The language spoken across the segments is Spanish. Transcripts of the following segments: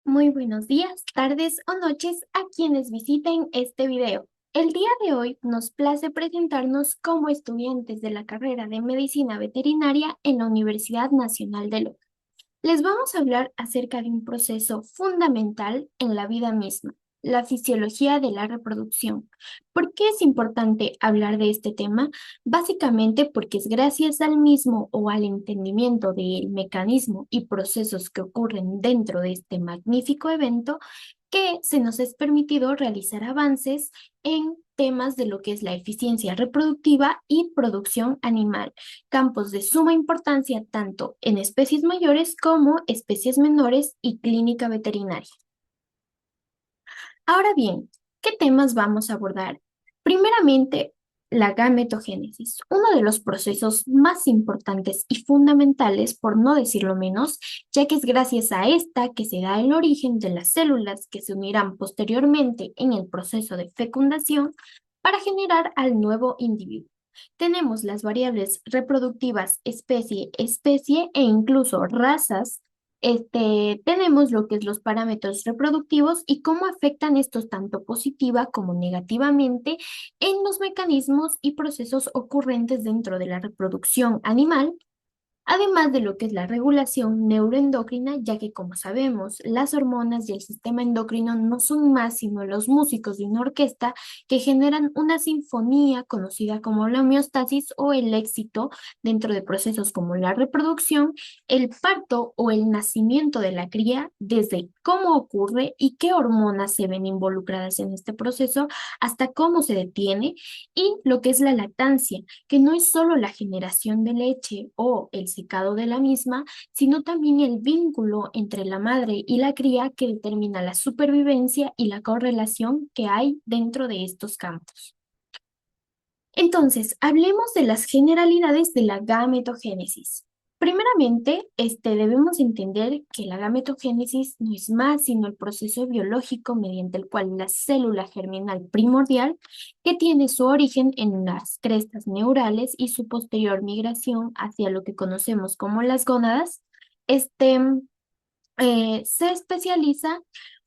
Muy buenos días, tardes o noches a quienes visiten este video. El día de hoy nos place presentarnos como estudiantes de la carrera de Medicina Veterinaria en la Universidad Nacional de Loja. Les vamos a hablar acerca de un proceso fundamental en la vida misma, la fisiología de la reproducción. ¿Por qué es importante hablar de este tema? Básicamente porque es gracias al mismo o al entendimiento del mecanismo y procesos que ocurren dentro de este magnífico evento que se nos es permitido realizar avances en temas de lo que es la eficiencia reproductiva y producción animal, campos de suma importancia tanto en especies mayores como especies menores y clínica veterinaria. Ahora bien, ¿qué temas vamos a abordar? Primeramente, la gametogénesis, uno de los procesos más importantes y fundamentales, por no decirlo menos, ya que es gracias a esta que se da el origen de las células que se unirán posteriormente en el proceso de fecundación para generar al nuevo individuo. Tenemos las variables reproductivas especie, especie e incluso razas. Tenemos lo que es los parámetros reproductivos y cómo afectan estos tanto positiva como negativamente en los mecanismos y procesos ocurrentes dentro de la reproducción animal, además de lo que es la regulación neuroendocrina, ya que como sabemos, las hormonas y el sistema endocrino no son más sino los músicos de una orquesta que generan una sinfonía conocida como la homeostasis o el éxito dentro de procesos como la reproducción, el parto o el nacimiento de la cría, desde cómo ocurre y qué hormonas se ven involucradas en este proceso hasta cómo se detiene, y lo que es la lactancia, que no es solo la generación de leche o el secado de la misma, sino también el vínculo entre la madre y la cría que determina la supervivencia y la correlación que hay dentro de estos campos. Entonces, hablemos de las generalidades de la gametogénesis. Primeramente, debemos entender que la gametogénesis no es más sino el proceso biológico mediante el cual la célula germinal primordial, que tiene su origen en las crestas neurales y su posterior migración hacia lo que conocemos como las gónadas, este, se especializa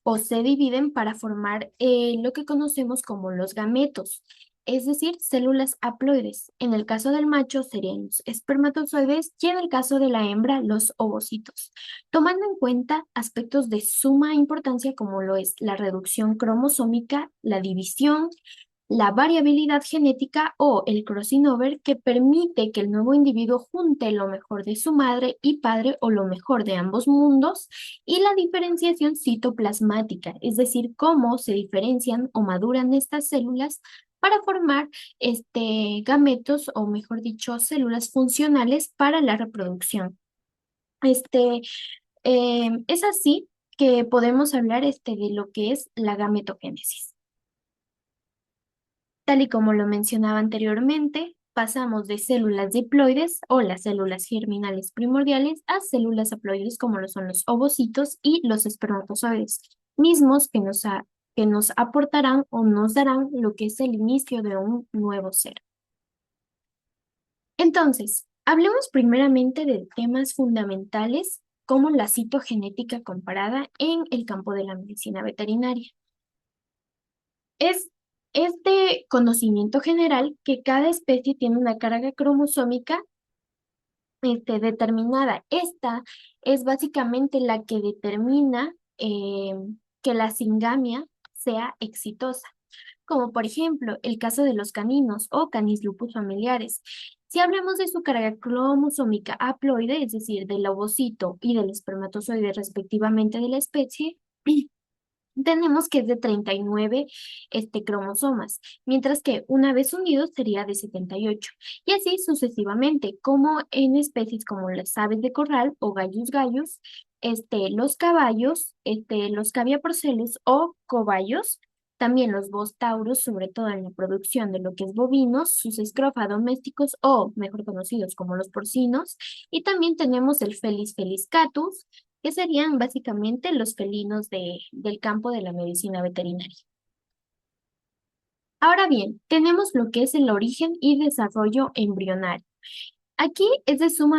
o se dividen para formar lo que conocemos como los gametos, es decir, células haploides. En el caso del macho serían los espermatozoides y en el caso de la hembra los ovocitos, tomando en cuenta aspectos de suma importancia como lo es la reducción cromosómica, la división, la variabilidad genética o el crossing over, que permite que el nuevo individuo junte lo mejor de su madre y padre o lo mejor de ambos mundos, y la diferenciación citoplasmática, es decir, cómo se diferencian o maduran estas células para formar gametos o mejor dicho, células funcionales para la reproducción. Este, es así que podemos hablar de lo que es la gametogénesis. Tal y como lo mencionaba anteriormente, pasamos de células diploides o las células germinales primordiales a células haploides como lo son los ovocitos y los espermatozoides, mismos que nos aportarán o nos darán lo que es el inicio de un nuevo ser. Entonces, hablemos primeramente de temas fundamentales como la citogenética comparada en el campo de la medicina veterinaria. Es este conocimiento general que cada especie tiene una carga cromosómica determinada. Esta es básicamente la que determina que la singamia sea exitosa, como por ejemplo el caso de los caninos o Canis lupus familiares. Si hablamos de su carga cromosómica haploide, es decir, del ovocito y del espermatozoide respectivamente de la especie, tenemos que es de 39 cromosomas, mientras que una vez unidos sería de 78, y así sucesivamente, como en especies como las aves de corral o Gallus gallus, los caballos, los Caviaporcelus o cobayos, también los Bos taurus, sobre todo en la producción de lo que es bovinos, sus escrofa domésticos o mejor conocidos como los porcinos, y también tenemos el Felis feliscatus, que serían básicamente los felinos del campo de la medicina veterinaria. Ahora bien, tenemos lo que es el origen y desarrollo embrionario. Aquí es de suma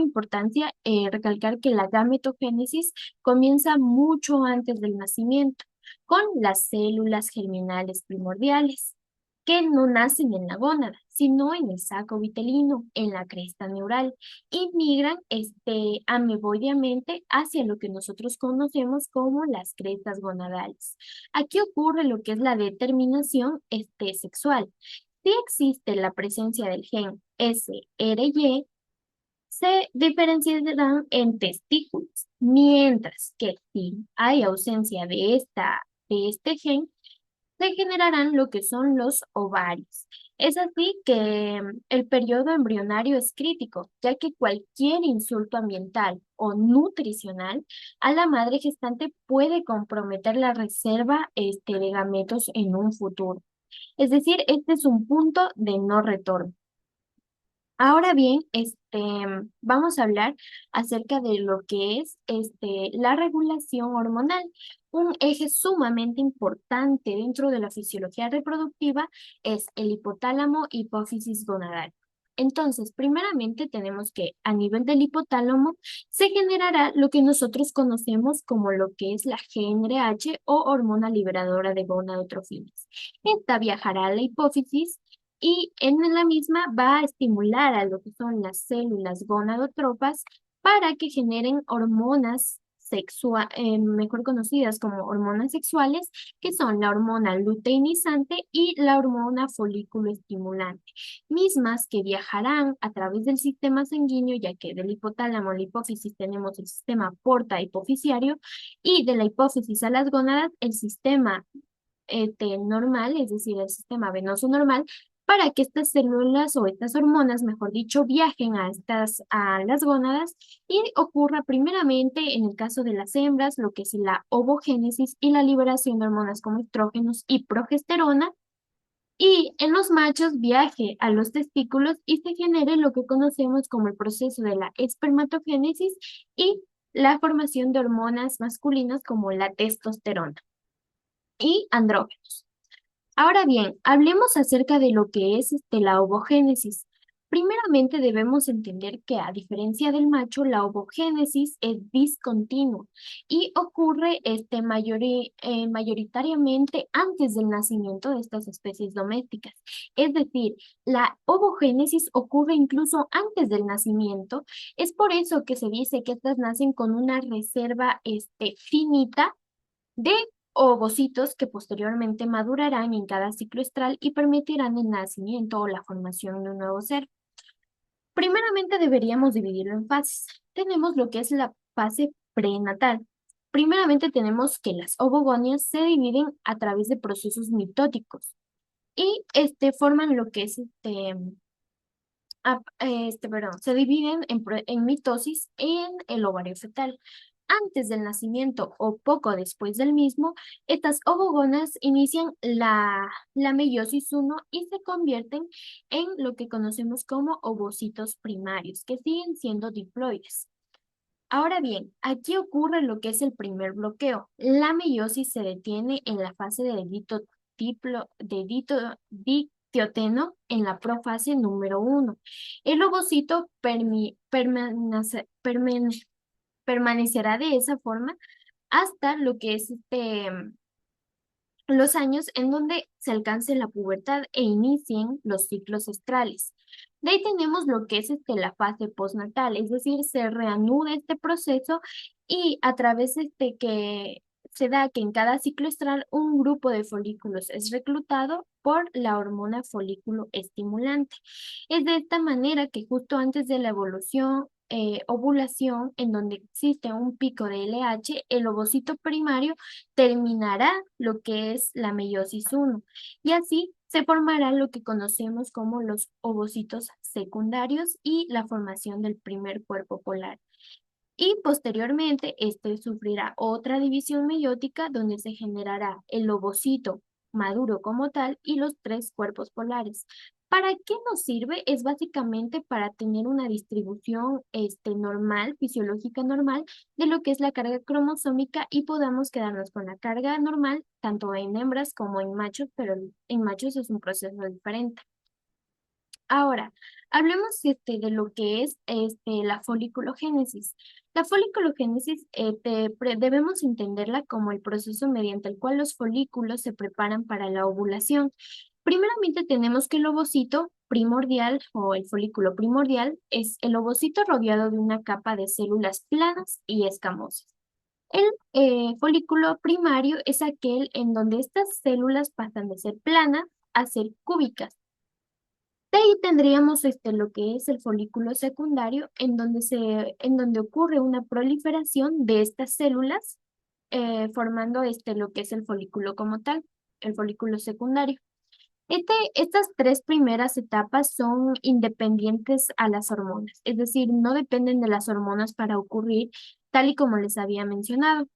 importancia recalcar que la gametogénesis comienza mucho antes del nacimiento, con las células germinales primordiales, que no nacen en la gónada, sino en el saco vitelino, en la cresta neural, y migran ameboideamente hacia lo que nosotros conocemos como las crestas gonadales. Aquí ocurre lo que es la determinación sexual. Si existe la presencia del gen SRY, se diferenciarán en testículos, mientras que si hay ausencia de este gen, se generarán lo que son los ovarios. Es así que el periodo embrionario es crítico, ya que cualquier insulto ambiental o nutricional a la madre gestante puede comprometer la reserva de gametos en un futuro. Es decir, este es un punto de no retorno. Ahora bien, vamos a hablar acerca de lo que es la regulación hormonal. Un eje sumamente importante dentro de la fisiología reproductiva es el hipotálamo hipófisis gonadal. Entonces, primeramente tenemos que a nivel del hipotálamo se generará lo que nosotros conocemos como lo que es la GnRH o hormona liberadora de gonadotrofinas. Esta viajará a la hipófisis y en la misma va a estimular a lo que son las células gonadotropas para que generen hormonas mejor conocidas como hormonas sexuales, que son la hormona luteinizante y la hormona folículo estimulante, mismas que viajarán a través del sistema sanguíneo, ya que del hipotálamo a la hipófisis tenemos el sistema porta hipofisiario y de la hipófisis a las gónadas el sistema normal, es decir, el sistema venoso normal, para que estas células o estas hormonas, mejor dicho, viajen a las gónadas y ocurra primeramente en el caso de las hembras, lo que es la ovogénesis y la liberación de hormonas como estrógenos y progesterona, y en los machos viaje a los testículos y se genere lo que conocemos como el proceso de la espermatogénesis y la formación de hormonas masculinas como la testosterona y andrógenos. Ahora bien, hablemos acerca de lo que es la ovogénesis. Primeramente debemos entender que a diferencia del macho, la ovogénesis es discontinua y ocurre mayoritariamente antes del nacimiento de estas especies domésticas. Es decir, la ovogénesis ocurre incluso antes del nacimiento. Es por eso que se dice que estas nacen con una reserva finita de ovocitos que posteriormente madurarán en cada ciclo estral y permitirán el nacimiento o la formación de un nuevo ser. Primeramente deberíamos dividirlo en fases. Tenemos lo que es la fase prenatal. Primeramente tenemos que las ovogonias se dividen a través de procesos mitóticos y forman lo que es perdón, se dividen en mitosis en el ovario fetal. Antes del nacimiento o poco después del mismo, estas ovogonas inician la meiosis 1 y se convierten en lo que conocemos como ovocitos primarios, que siguen siendo diploides. Ahora bien, aquí ocurre lo que es el primer bloqueo. La meiosis se detiene en la fase de ditioteno en la profase número 1. El ovocito permanecerá de esa forma hasta lo que es los años en donde se alcance la pubertad e inicien los ciclos estrales. De ahí tenemos lo que es la fase postnatal, es decir, se reanuda este proceso y a través que se da que en cada ciclo estral un grupo de folículos es reclutado por la hormona folículo estimulante. Es de esta manera que justo antes de la evolución, ovulación, en donde existe un pico de LH, el ovocito primario terminará lo que es la meiosis 1 y así se formará lo que conocemos como los ovocitos secundarios y la formación del primer cuerpo polar. Y posteriormente, este sufrirá otra división meiótica donde se generará el ovocito maduro como tal y los tres cuerpos polares. ¿Para qué nos sirve? Es básicamente para tener una distribución normal, fisiológica normal, de lo que es la carga cromosómica y podamos quedarnos con la carga normal, tanto en hembras como en machos, pero en machos es un proceso diferente. Ahora, hablemos de lo que es la foliculogénesis. La foliculogénesis debemos entenderla como el proceso mediante el cual los folículos se preparan para la ovulación. Primeramente tenemos que el ovocito primordial o el folículo primordial es el ovocito rodeado de una capa de células planas y escamosas. El folículo primario es aquel en donde estas células pasan de ser planas a ser cúbicas. De ahí tendríamos lo que es el folículo secundario, en donde ocurre una proliferación de estas células, formando lo que es el folículo como tal, el folículo secundario. Estas tres primeras etapas son independientes a las hormonas, es decir, no dependen de las hormonas para ocurrir, tal y como les había mencionado.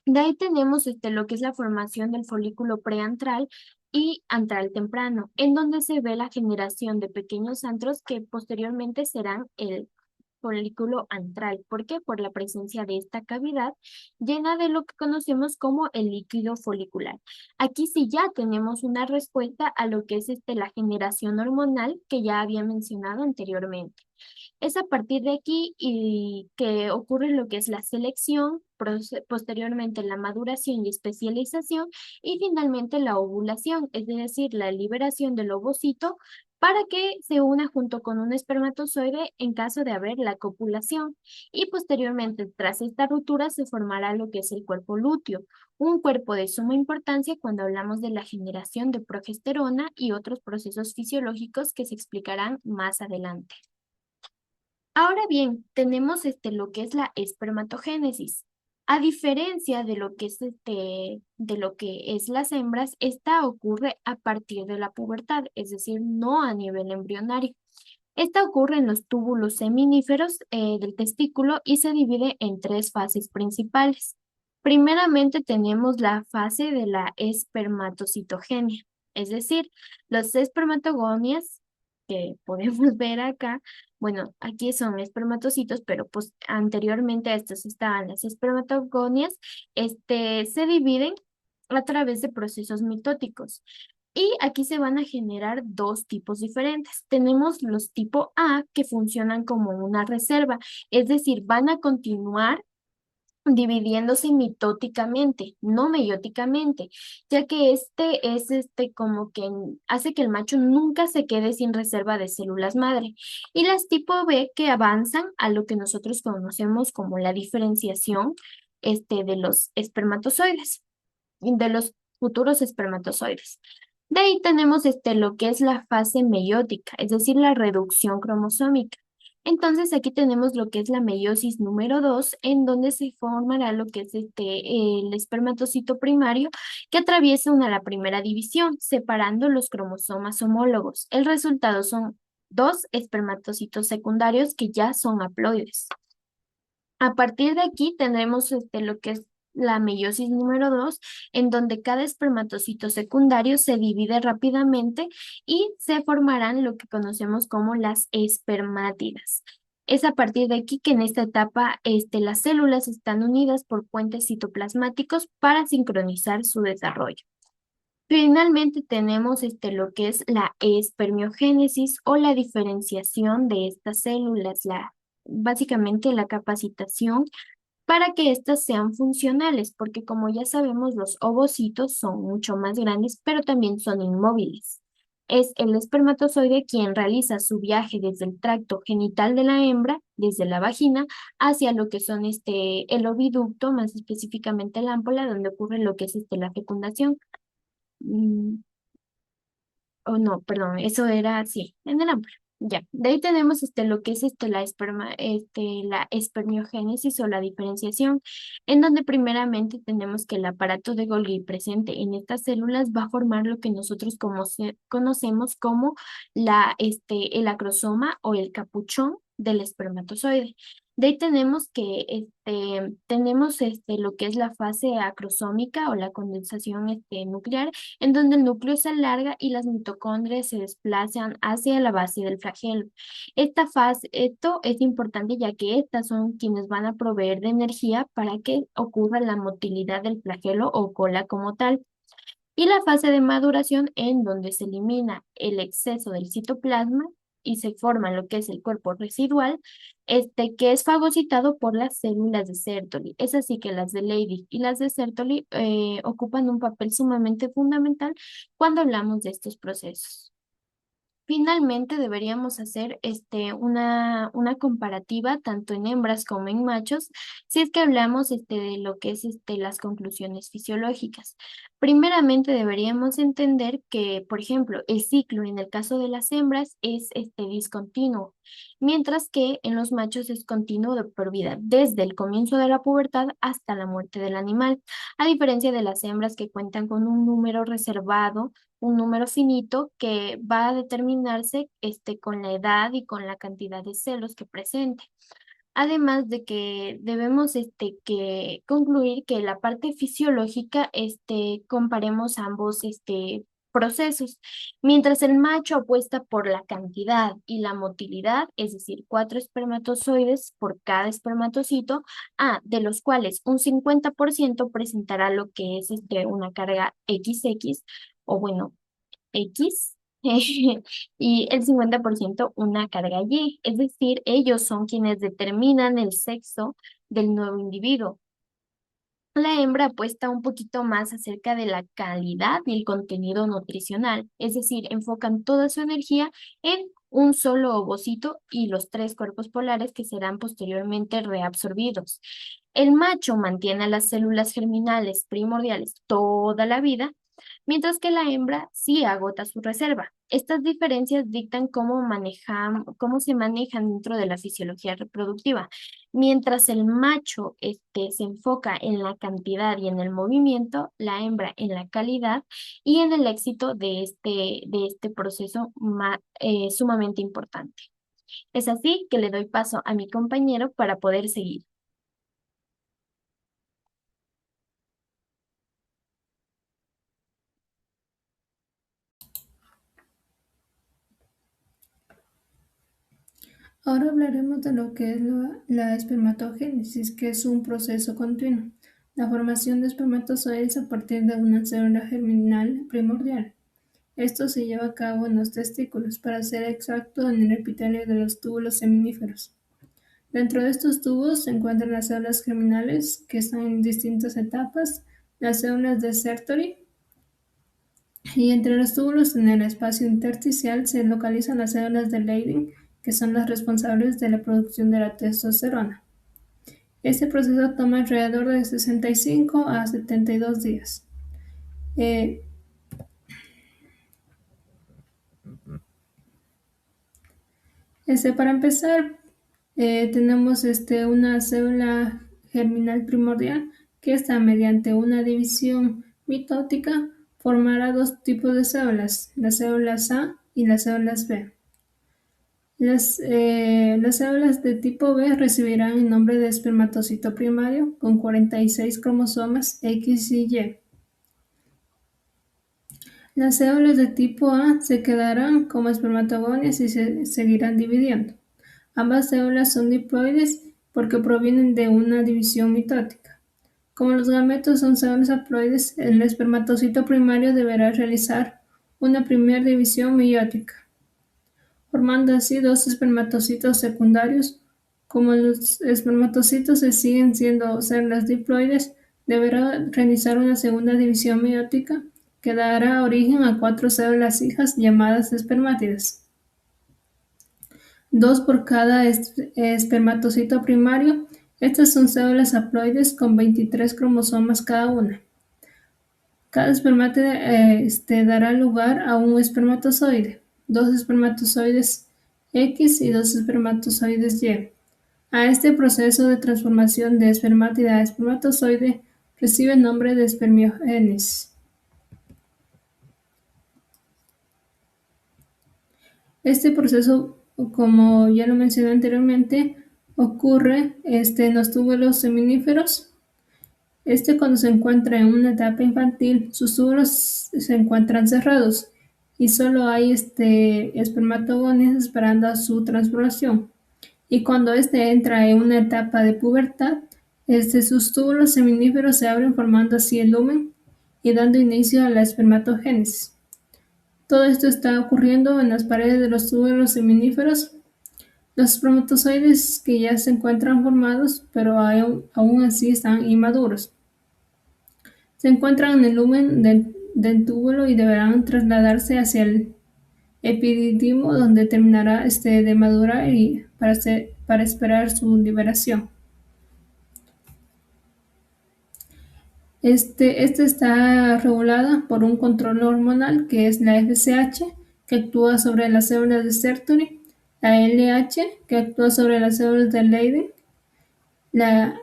De ahí tenemos lo que es la formación del folículo preantral y antral temprano, en donde se ve la generación de pequeños antros que posteriormente serán el folículo antral. ¿Por qué? Por la presencia de esta cavidad llena de lo que conocemos como el líquido folicular. Aquí sí ya tenemos una respuesta a lo que es la generación hormonal que ya había mencionado anteriormente. Es a partir de aquí y que ocurre lo que es la selección, posteriormente la maduración y especialización y finalmente la ovulación, es decir, la liberación del ovocito para que se una junto con un espermatozoide en caso de haber la copulación. Y posteriormente, tras esta ruptura, se formará lo que es el cuerpo lúteo, un cuerpo de suma importancia cuando hablamos de la generación de progesterona y otros procesos fisiológicos que se explicarán más adelante. Ahora bien, tenemos lo que es la espermatogénesis. A diferencia de lo que es las hembras, esta ocurre a partir de la pubertad, es decir, no a nivel embrionario. Esta ocurre en los túbulos seminíferos del testículo y se divide en tres fases principales. Primeramente tenemos la fase de la espermatocitogenia, es decir, los espermatogonias que podemos ver acá. Bueno, aquí son espermatocitos, pero pues anteriormente a estos estaban las espermatogonias, se dividen a través de procesos mitóticos. Y aquí se van a generar dos tipos diferentes. Tenemos los tipo A que funcionan como una reserva, es decir, van a continuar dividiéndose mitóticamente, no meióticamente, ya que este es como que hace que el macho nunca se quede sin reserva de células madre. Y las tipo B que avanzan a lo que nosotros conocemos como la diferenciación de los espermatozoides, de los futuros espermatozoides. De ahí tenemos lo que es la fase meiótica, es decir, la reducción cromosómica. Entonces aquí tenemos lo que es la meiosis número 2, en donde se formará lo que es el espermatocito primario que atraviesa la primera división, separando los cromosomas homólogos. El resultado son dos espermatocitos secundarios que ya son haploides. A partir de aquí tendremos lo que es la meiosis número 2, en donde cada espermatocito secundario se divide rápidamente y se formarán lo que conocemos como las espermátidas. Es a partir de aquí que en esta etapa las células están unidas por puentes citoplasmáticos para sincronizar su desarrollo. Finalmente tenemos lo que es la espermiogénesis o la diferenciación de estas células, básicamente la capacitación para que éstas sean funcionales, porque como ya sabemos, los ovocitos son mucho más grandes, pero también son inmóviles. Es el espermatozoide quien realiza su viaje desde el tracto genital de la hembra, desde la vagina, hacia lo que son el oviducto, más específicamente la ámpola, donde ocurre lo que es la fecundación. Mm, Oh, no, perdón, eso era así, en el amplio. Ya, de ahí tenemos lo que es la espermiogénesis o la diferenciación, en donde primeramente tenemos que el aparato de Golgi presente en estas células va a formar lo que nosotros conocemos como el acrosoma o el capuchón del espermatozoide. De ahí tenemos que lo que es la fase acrosómica o la condensación nuclear, en donde el núcleo se alarga y las mitocondrias se desplazan hacia la base del flagelo. Esta fase, esto es importante ya que estas son quienes van a proveer de energía para que ocurra la motilidad del flagelo o cola como tal. y la fase de maduración en donde se elimina el exceso del citoplasma y se forma lo que es el cuerpo residual, que es fagocitado por las células de Sertoli. Es así que las de Leydig y las de Sertoli ocupan un papel sumamente fundamental cuando hablamos de estos procesos. Finalmente, deberíamos hacer una comparativa tanto en hembras como en machos, si es que hablamos de lo que es las conclusiones fisiológicas. Primeramente, deberíamos entender que, por ejemplo, el ciclo en el caso de las hembras es discontinuo, mientras que en los machos es continuo de por vida, desde el comienzo de la pubertad hasta la muerte del animal, a diferencia de las hembras que cuentan con un número reservado, un número finito que va a determinarse con la edad y con la cantidad de celos que presente. Además de que debemos que concluir que la parte fisiológica comparemos ambos procesos. Mientras el macho apuesta por la cantidad y la motilidad, es decir, 4 espermatozoides por cada espermatocito, de los cuales un 50% presentará lo que es una carga XX, o bueno, X, y el 50% una carga Y. Es decir, ellos son quienes determinan el sexo del nuevo individuo. La hembra apuesta un poquito más acerca de la calidad y el contenido nutricional, es decir, enfocan toda su energía en un solo ovocito y los 3 cuerpos polares que serán posteriormente reabsorbidos. El macho mantiene a las células germinales primordiales toda la vida, mientras que la hembra sí agota su reserva. Estas diferencias dictan cómo se manejan dentro de la fisiología reproductiva. Mientras el macho se enfoca en la cantidad y en el movimiento, la hembra en la calidad y en el éxito de este proceso sumamente importante. Es así que le doy paso a mi compañero para poder seguir. Ahora hablaremos de lo que es la espermatogénesis, que es un proceso continuo, la formación de espermatozoides a partir de una célula germinal primordial. Esto se lleva a cabo en los testículos, para ser exacto, en el epitelio de los túbulos seminíferos. Dentro de estos tubos se encuentran las células germinales, que están en distintas etapas, las células de Sertoli, y entre los túbulos en el espacio intersticial se localizan las células de Leydig, que son las responsables de la producción de la testosterona. Este proceso toma alrededor de 65 a 72 días. Eh, para empezar, tenemos una célula germinal primordial que está mediante una división mitótica formará dos tipos de células, las células A y las células B. Las células de tipo B recibirán el nombre de espermatocito primario con 46 cromosomas X y Y. Las células de tipo A se quedarán como espermatogonias y se seguirán dividiendo. Ambas células son diploides porque provienen de una división mitótica. Como los gametos son células haploides, el espermatocito primario deberá realizar una primera división meiótica, formando así dos espermatocitos secundarios. Como los espermatocitos se siguen siendo células diploides, deberá realizar una segunda división meiótica que dará origen a 4 células hijas llamadas espermátidas, dos por cada espermatocito primario. Estas son células haploides con 23 cromosomas cada una. Cada espermátide dará lugar a un espermatozoide, dos espermatozoides X y dos espermatozoides Y. A este proceso de transformación de espermátide a espermatozoide recibe el nombre de espermiogénesis. Este proceso, como ya lo mencioné anteriormente, ocurre en los túbulos seminíferos. Cuando se encuentra en una etapa infantil, sus túbulos se encuentran cerrados y solo hay espermatogones esperando a su transformación. Y cuando entra en una etapa de pubertad, sus túbulos seminíferos se abren formando así el lumen y dando inicio a la espermatogénesis. Todo esto está ocurriendo en las paredes de los túbulos seminíferos. Los espermatozoides que ya se encuentran formados, pero aún así están inmaduros, se encuentran en el lumen del túbulo y deberán trasladarse hacia el epididimo, donde terminará de madurar y para esperar su liberación. Este está regulada por un control hormonal que es la FSH, que actúa sobre las células de Sertoli, la LH, que actúa sobre las células de Leydig, la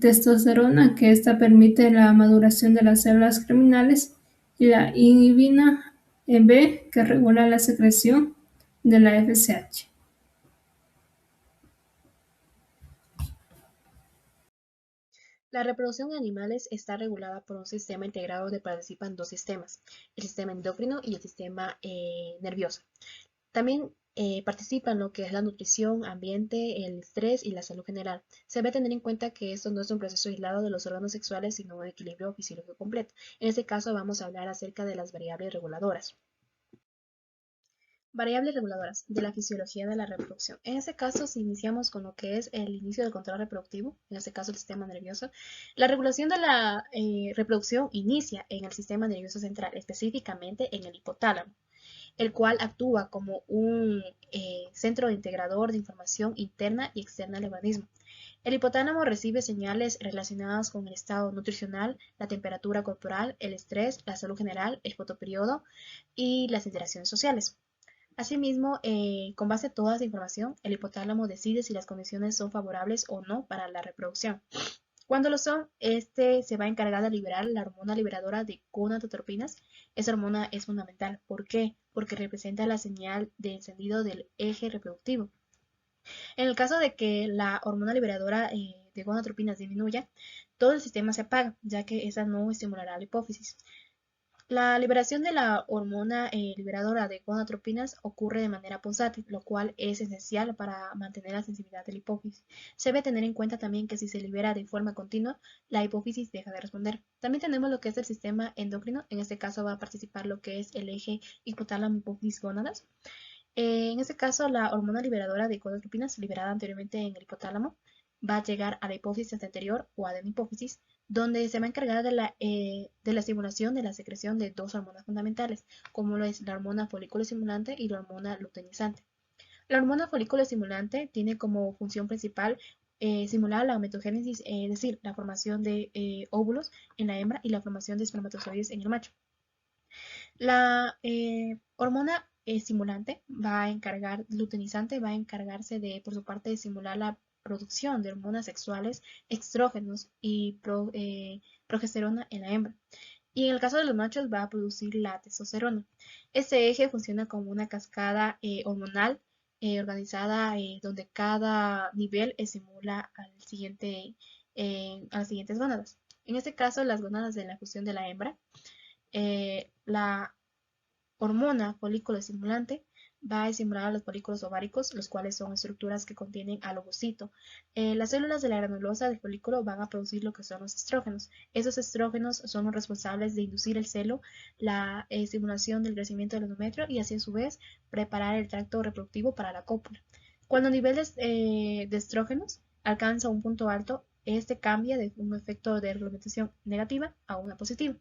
testosterona, que esta permite la maduración de las células germinales, y la inhibina B, que regula la secreción de la FSH. La reproducción en animales está regulada por un sistema integrado donde participan dos sistemas, el sistema endocrino y el sistema nervioso. También participan lo que es la nutrición, ambiente, el estrés y la salud general. Se debe tener en cuenta que esto no es un proceso aislado de los órganos sexuales, sino un equilibrio fisiológico completo. En este caso vamos a hablar acerca de las variables reguladoras. Variables reguladoras de la fisiología de la reproducción. En este caso, si iniciamos con lo que es el inicio del control reproductivo, en este caso el sistema nervioso, la regulación de la reproducción inicia en el sistema nervioso central, específicamente en el hipotálamo, el cual actúa como un centro integrador de información interna y externa del organismo. El hipotálamo recibe señales relacionadas con el estado nutricional, la temperatura corporal, el estrés, la salud general, el fotoperiodo y las interacciones sociales. Asimismo, con base a toda esta información, el hipotálamo decide si las condiciones son favorables o no para la reproducción. Cuando lo son, este se va a encargar de liberar la hormona liberadora de gonadotropinas. Esa hormona es fundamental. ¿Por qué? Porque representa la señal de encendido del eje reproductivo. En el caso de que la hormona liberadora de gonadotropinas disminuya, todo el sistema se apaga, ya que esa no estimulará la hipófisis. La liberación de la hormona liberadora de gonadotropinas ocurre de manera pulsátil, lo cual es esencial para mantener la sensibilidad de la hipófisis. Se debe tener en cuenta también que si se libera de forma continua, la hipófisis deja de responder. También tenemos lo que es el sistema endocrino. En este caso va a participar lo que es el eje hipotálamo hipófisis gónadas. En este caso, la hormona liberadora de gonadotropinas liberada anteriormente en el hipotálamo va a llegar a la hipófisis anterior o adenopófisis, donde se va a encargar de la estimulación de la secreción de dos hormonas fundamentales, como lo es la hormona folículo estimulante y la hormona luteinizante. La hormona folículo estimulante tiene como función principal simular la gametogénesis, es decir, la formación de óvulos en la hembra y la formación de espermatozoides en el macho. La hormona estimulante va a encargar, luteinizante va a encargarse de, por su parte, de estimular la producción de hormonas sexuales, estrógenos y progesterona en la hembra. Y en el caso de los machos va a producir la testosterona. Este eje funciona como una cascada hormonal organizada donde cada nivel estimula a las siguientes gónadas. En este caso, las gónadas de la fusión de la hembra, la hormona folículo estimulante va a estimular a los folículos ováricos, los cuales son estructuras que contienen al ovocito. Las células de la granulosa del folículo van a producir lo que son los estrógenos. Esos estrógenos son los responsables de inducir el celo, la estimulación del crecimiento del endometrio y así a su vez preparar el tracto reproductivo para la cópula. Cuando el nivel de estrógenos alcanza un punto alto, este cambia de un efecto de reglamentación negativa a una positiva.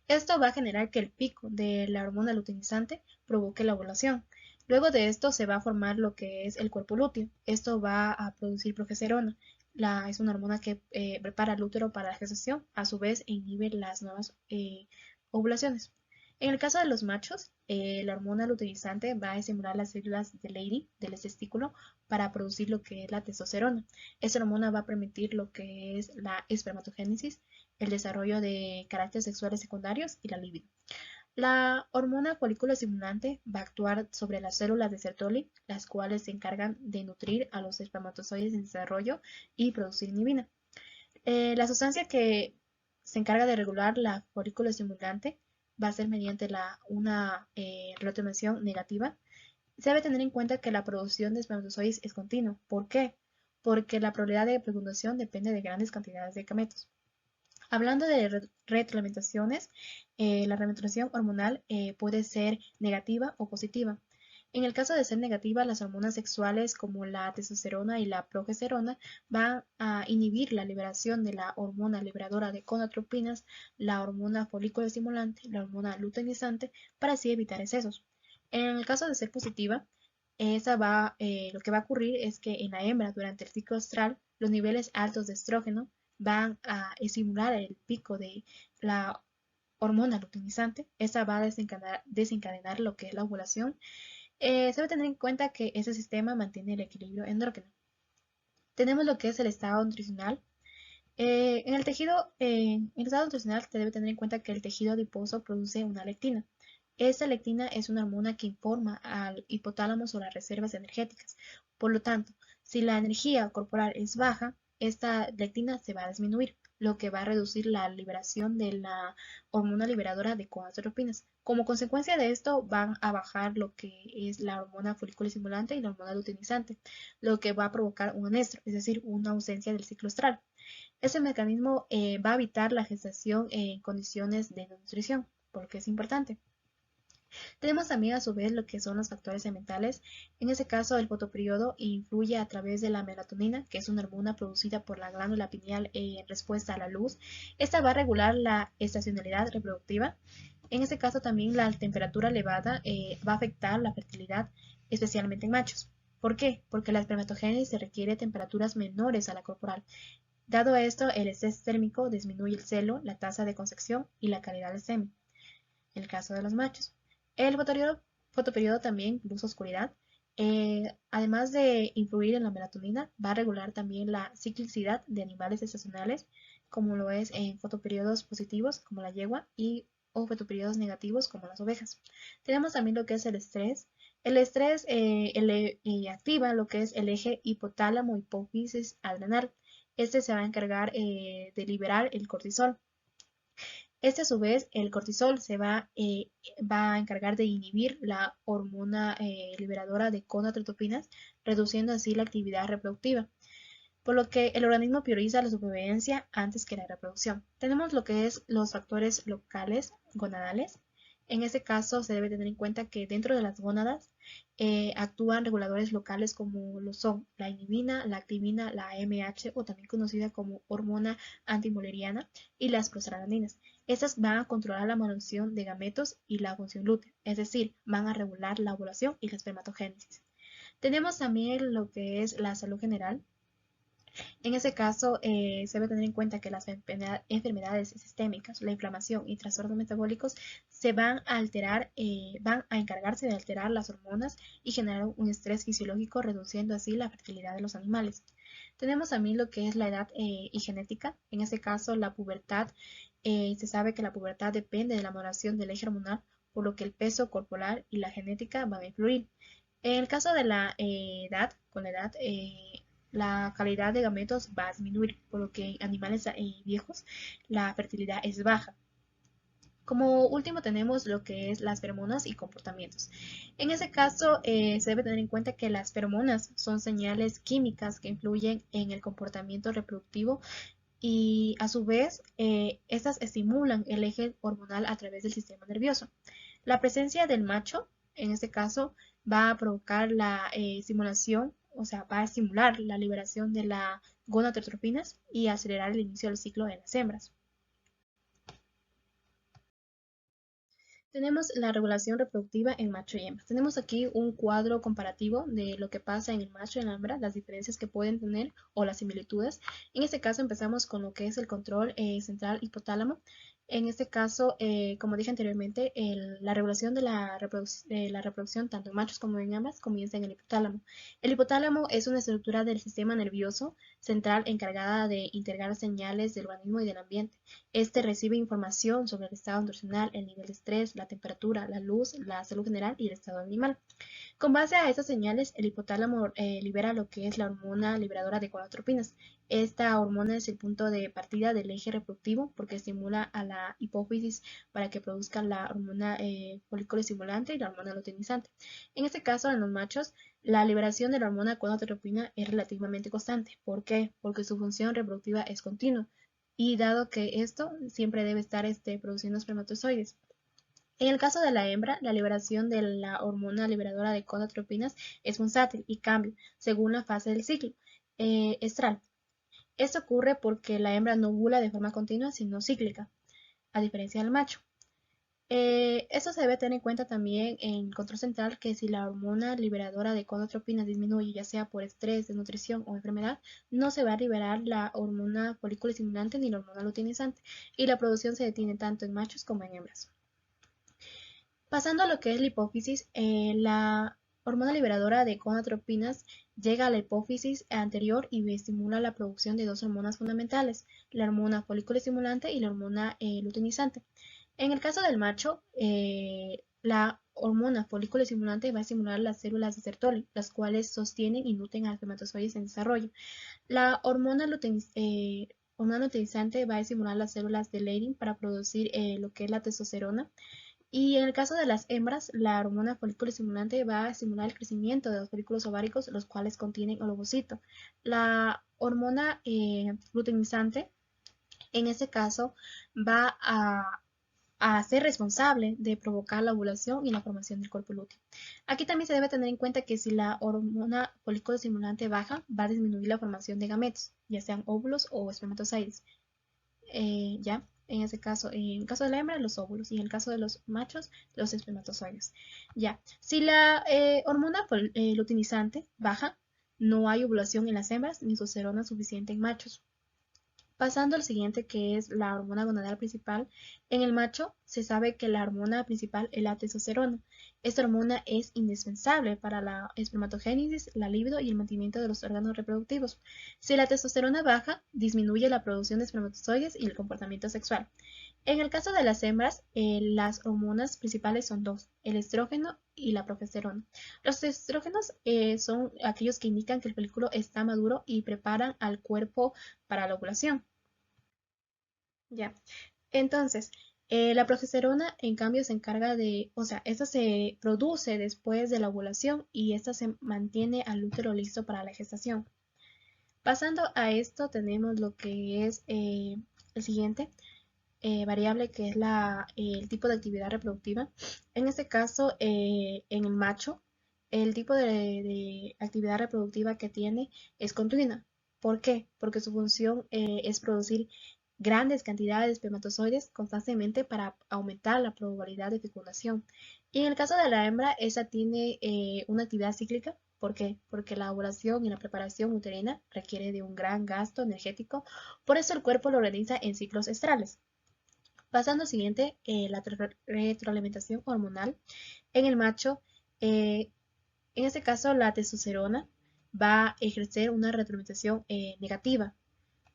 Esto va a generar que el pico de la hormona luteinizante provoque la ovulación. Luego de esto se va a formar lo que es el cuerpo lúteo. Esto va a producir progesterona. Es una hormona que prepara el útero para la gestación, a su vez inhibe las nuevas ovulaciones. En el caso de los machos, la hormona luteinizante va a estimular las células de Leydig, del testículo, para producir lo que es la testosterona. Esta hormona va a permitir lo que es la espermatogénesis, el desarrollo de caracteres sexuales secundarios y la libido. La hormona folículo estimulante va a actuar sobre las células de Sertoli, las cuales se encargan de nutrir a los espermatozoides en desarrollo y producir inhibina. La sustancia que se encarga de regular la folículo estimulante va a ser mediante una retroalimentación negativa. Se debe tener en cuenta que la producción de espermatozoides es continua. ¿Por qué? Porque la probabilidad de fecundación depende de grandes cantidades de gametos. Hablando de retroalimentaciones, la retroalimentación hormonal puede ser negativa o positiva. En el caso de ser negativa, las hormonas sexuales como la testosterona y la progesterona van a inhibir la liberación de la hormona liberadora de gonadotropinas, la hormona folículo estimulante, la hormona luteinizante, para así evitar excesos. En el caso de ser positiva, lo que va a ocurrir es que en la hembra durante el ciclo estral, los niveles altos de estrógeno van a estimular el pico de la hormona luteinizante. Esta va a desencadenar lo que es la ovulación. Se debe tener en cuenta que ese sistema mantiene el equilibrio endócrino. Tenemos lo que es el estado nutricional. En el estado nutricional se debe tener en cuenta que el tejido adiposo produce una lectina. Esta lectina es una hormona que informa al hipotálamo sobre las reservas energéticas. Por lo tanto, si la energía corporal es baja, esta lectina se va a disminuir, lo que va a reducir la liberación de la hormona liberadora de gonadotropinas. Como consecuencia de esto, van a bajar lo que es la hormona folículo estimulante y la hormona luteinizante, lo que va a provocar un anestro, es decir, una ausencia del ciclo estral. Ese mecanismo va a evitar la gestación en condiciones de nutrición, porque es importante. Tenemos también a su vez lo que son los factores ambientales. En ese caso, el fotoperiodo influye a través de la melatonina, que es una hormona producida por la glándula pineal en respuesta a la luz. Esta va a regular la estacionalidad reproductiva. En ese caso también la temperatura elevada va a afectar la fertilidad, especialmente en machos. ¿Por qué? Porque la espermatogénesis se requiere temperaturas menores a la corporal. Dado esto, el estrés térmico disminuye el celo, la tasa de concepción y la calidad del semen. En el caso de los machos. El fotoperiodo también produce oscuridad. Además de influir en la melatonina, va a regular también la ciclicidad de animales estacionales, como lo es en fotoperiodos positivos, como la yegua, o fotoperiodos negativos, como las ovejas. Tenemos también lo que es el estrés. El estrés activa lo que es el eje hipotálamo-hipófisis adrenal. Este se va a encargar de liberar el cortisol. Este a su vez, el cortisol va a encargar de inhibir la hormona liberadora de gonadotropinas, reduciendo así la actividad reproductiva, por lo que el organismo prioriza la supervivencia antes que la reproducción. Tenemos lo que es los factores locales gonadales. En este caso se debe tener en cuenta que dentro de las gónadas actúan reguladores locales como lo son la inhibina, la activina, la AMH o también conocida como hormona antimoleriana y las prostaglandinas. Estas van a controlar la producción de gametos y la función lútea, es decir, van a regular la ovulación y la espermatogénesis. Tenemos también lo que es la salud general. En ese caso, se debe tener en cuenta que las enfermedades sistémicas, la inflamación y trastornos metabólicos se van a alterar, van a encargarse de alterar las hormonas y generar un estrés fisiológico, reduciendo así la fertilidad de los animales. Tenemos también lo que es la edad y genética. En ese caso, la pubertad. Se sabe que la pubertad depende de la maduración del eje hormonal, por lo que el peso corporal y la genética van a influir. En el caso de la edad, con la edad, la calidad de gametos va a disminuir, por lo que en animales viejos la fertilidad es baja. Como último tenemos lo que es las feromonas y comportamientos. En ese caso se debe tener en cuenta que las feromonas son señales químicas que influyen en el comportamiento reproductivo y a su vez estas estimulan el eje hormonal a través del sistema nervioso. La presencia del macho, en este caso, va a provocar la estimulación, o sea, va a estimular la liberación de las gonadotropinas y acelerar el inicio del ciclo de las hembras. Tenemos la regulación reproductiva en macho y hembra. Tenemos aquí un cuadro comparativo de lo que pasa en el macho y en la hembra, las diferencias que pueden tener o las similitudes. En este caso empezamos con lo que es el control central hipotálamo. En este caso, como dije anteriormente, la regulación de la reproducción tanto en machos como en hembras comienza en el hipotálamo. El hipotálamo es una estructura del sistema nervioso central encargada de integrar señales del organismo y del ambiente. Este recibe información sobre el estado nutricional, el nivel de estrés, la temperatura, la luz, la salud general y el estado animal. Con base a estas señales, el hipotálamo libera lo que es la hormona liberadora de gonadotropinas. Esta hormona es el punto de partida del eje reproductivo porque estimula a la hipófisis para que produzca la hormona folículo estimulante y la hormona luteinizante. En este caso, en los machos, la liberación de la hormona gonadotropina es relativamente constante. ¿Por qué? Porque su función reproductiva es continua. y dado que esto siempre debe estar produciendo espermatozoides. En el caso de la hembra, la liberación de la hormona liberadora de gonadotropinas es versátil y cambia según la fase del ciclo estral. Esto ocurre porque la hembra no ovula de forma continua, sino cíclica, a diferencia del macho. Esto se debe tener en cuenta también en control central, que si la hormona liberadora de gonadotropinas disminuye, ya sea por estrés, desnutrición o enfermedad, no se va a liberar la hormona folículo estimulante ni la hormona luteinizante, y la producción se detiene tanto en machos como en hembras. Pasando a lo que es la hipófisis, la hormona liberadora de gonadotropinas llega a la hipófisis anterior y estimula la producción de dos hormonas fundamentales, la hormona folículo estimulante y la hormona luteinizante. En el caso del macho, la hormona folículo estimulante va a estimular las células de Sertoli, las cuales sostienen y nutren a espermatozoides en desarrollo. La hormona luteinizante va a estimular las células de Leydig para producir lo que es la testosterona. Y en el caso de las hembras, la hormona folículo estimulante va a estimular el crecimiento de los folículos ováricos, los cuales contienen el ovocito. La hormona luteinizante, en este caso, va a ser responsable de provocar la ovulación y la formación del cuerpo lúteo. Aquí también se debe tener en cuenta que si la hormona folículo estimulante baja, va a disminuir la formación de gametos, ya sean óvulos o espermatozoides. ¿Ya? En ese caso, en el caso de la hembra, los óvulos, y en el caso de los machos, los espermatozoides. Ya, si la hormona luteinizante baja, no hay ovulación en las hembras ni testosterona suficiente en machos. Pasando al siguiente, que es la hormona gonadal principal. En el macho se sabe que la hormona principal es la testosterona. Esta hormona es indispensable para la espermatogénesis, la libido y el mantenimiento de los órganos reproductivos. Si la testosterona baja, disminuye la producción de espermatozoides y el comportamiento sexual. En el caso de las hembras, las hormonas principales son dos, el estrógeno y la progesterona. Los estrógenos son aquellos que indican que el folículo está maduro y preparan al cuerpo para la ovulación. Ya. Entonces, la progesterona, en cambio, se encarga de, o sea, esta se produce después de la ovulación y esta se mantiene al útero listo para la gestación. Pasando a esto, tenemos lo que es el siguiente variable, que es el tipo de actividad reproductiva. En este caso, en el macho, el tipo de actividad reproductiva que tiene es continua. ¿Por qué? Porque su función es producir grandes cantidades de espermatozoides constantemente para aumentar la probabilidad de fecundación. Y en el caso de la hembra, esa tiene una actividad cíclica. ¿Por qué? Porque la ovulación y la preparación uterina requiere de un gran gasto energético. Por eso el cuerpo lo organiza en ciclos estrales. Pasando al siguiente, la retroalimentación hormonal. En el macho, en este caso, la testosterona va a ejercer una retroalimentación negativa.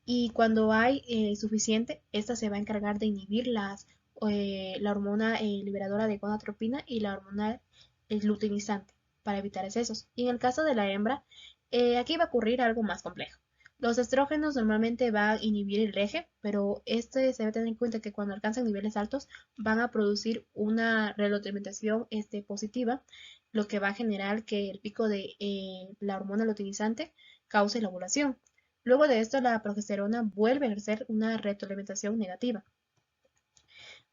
Y cuando hay suficiente, esta se va a encargar de inhibir la hormona liberadora de gonadotropina y la hormona luteinizante para evitar excesos. Y en el caso de la hembra, aquí va a ocurrir algo más complejo. Los estrógenos normalmente van a inhibir el eje, pero se debe tener en cuenta que cuando alcanzan niveles altos van a producir una retroalimentación positiva, lo que va a generar que el pico de la hormona luteinizante cause la ovulación. Luego de esto, la progesterona vuelve a ejercer una retroalimentación negativa.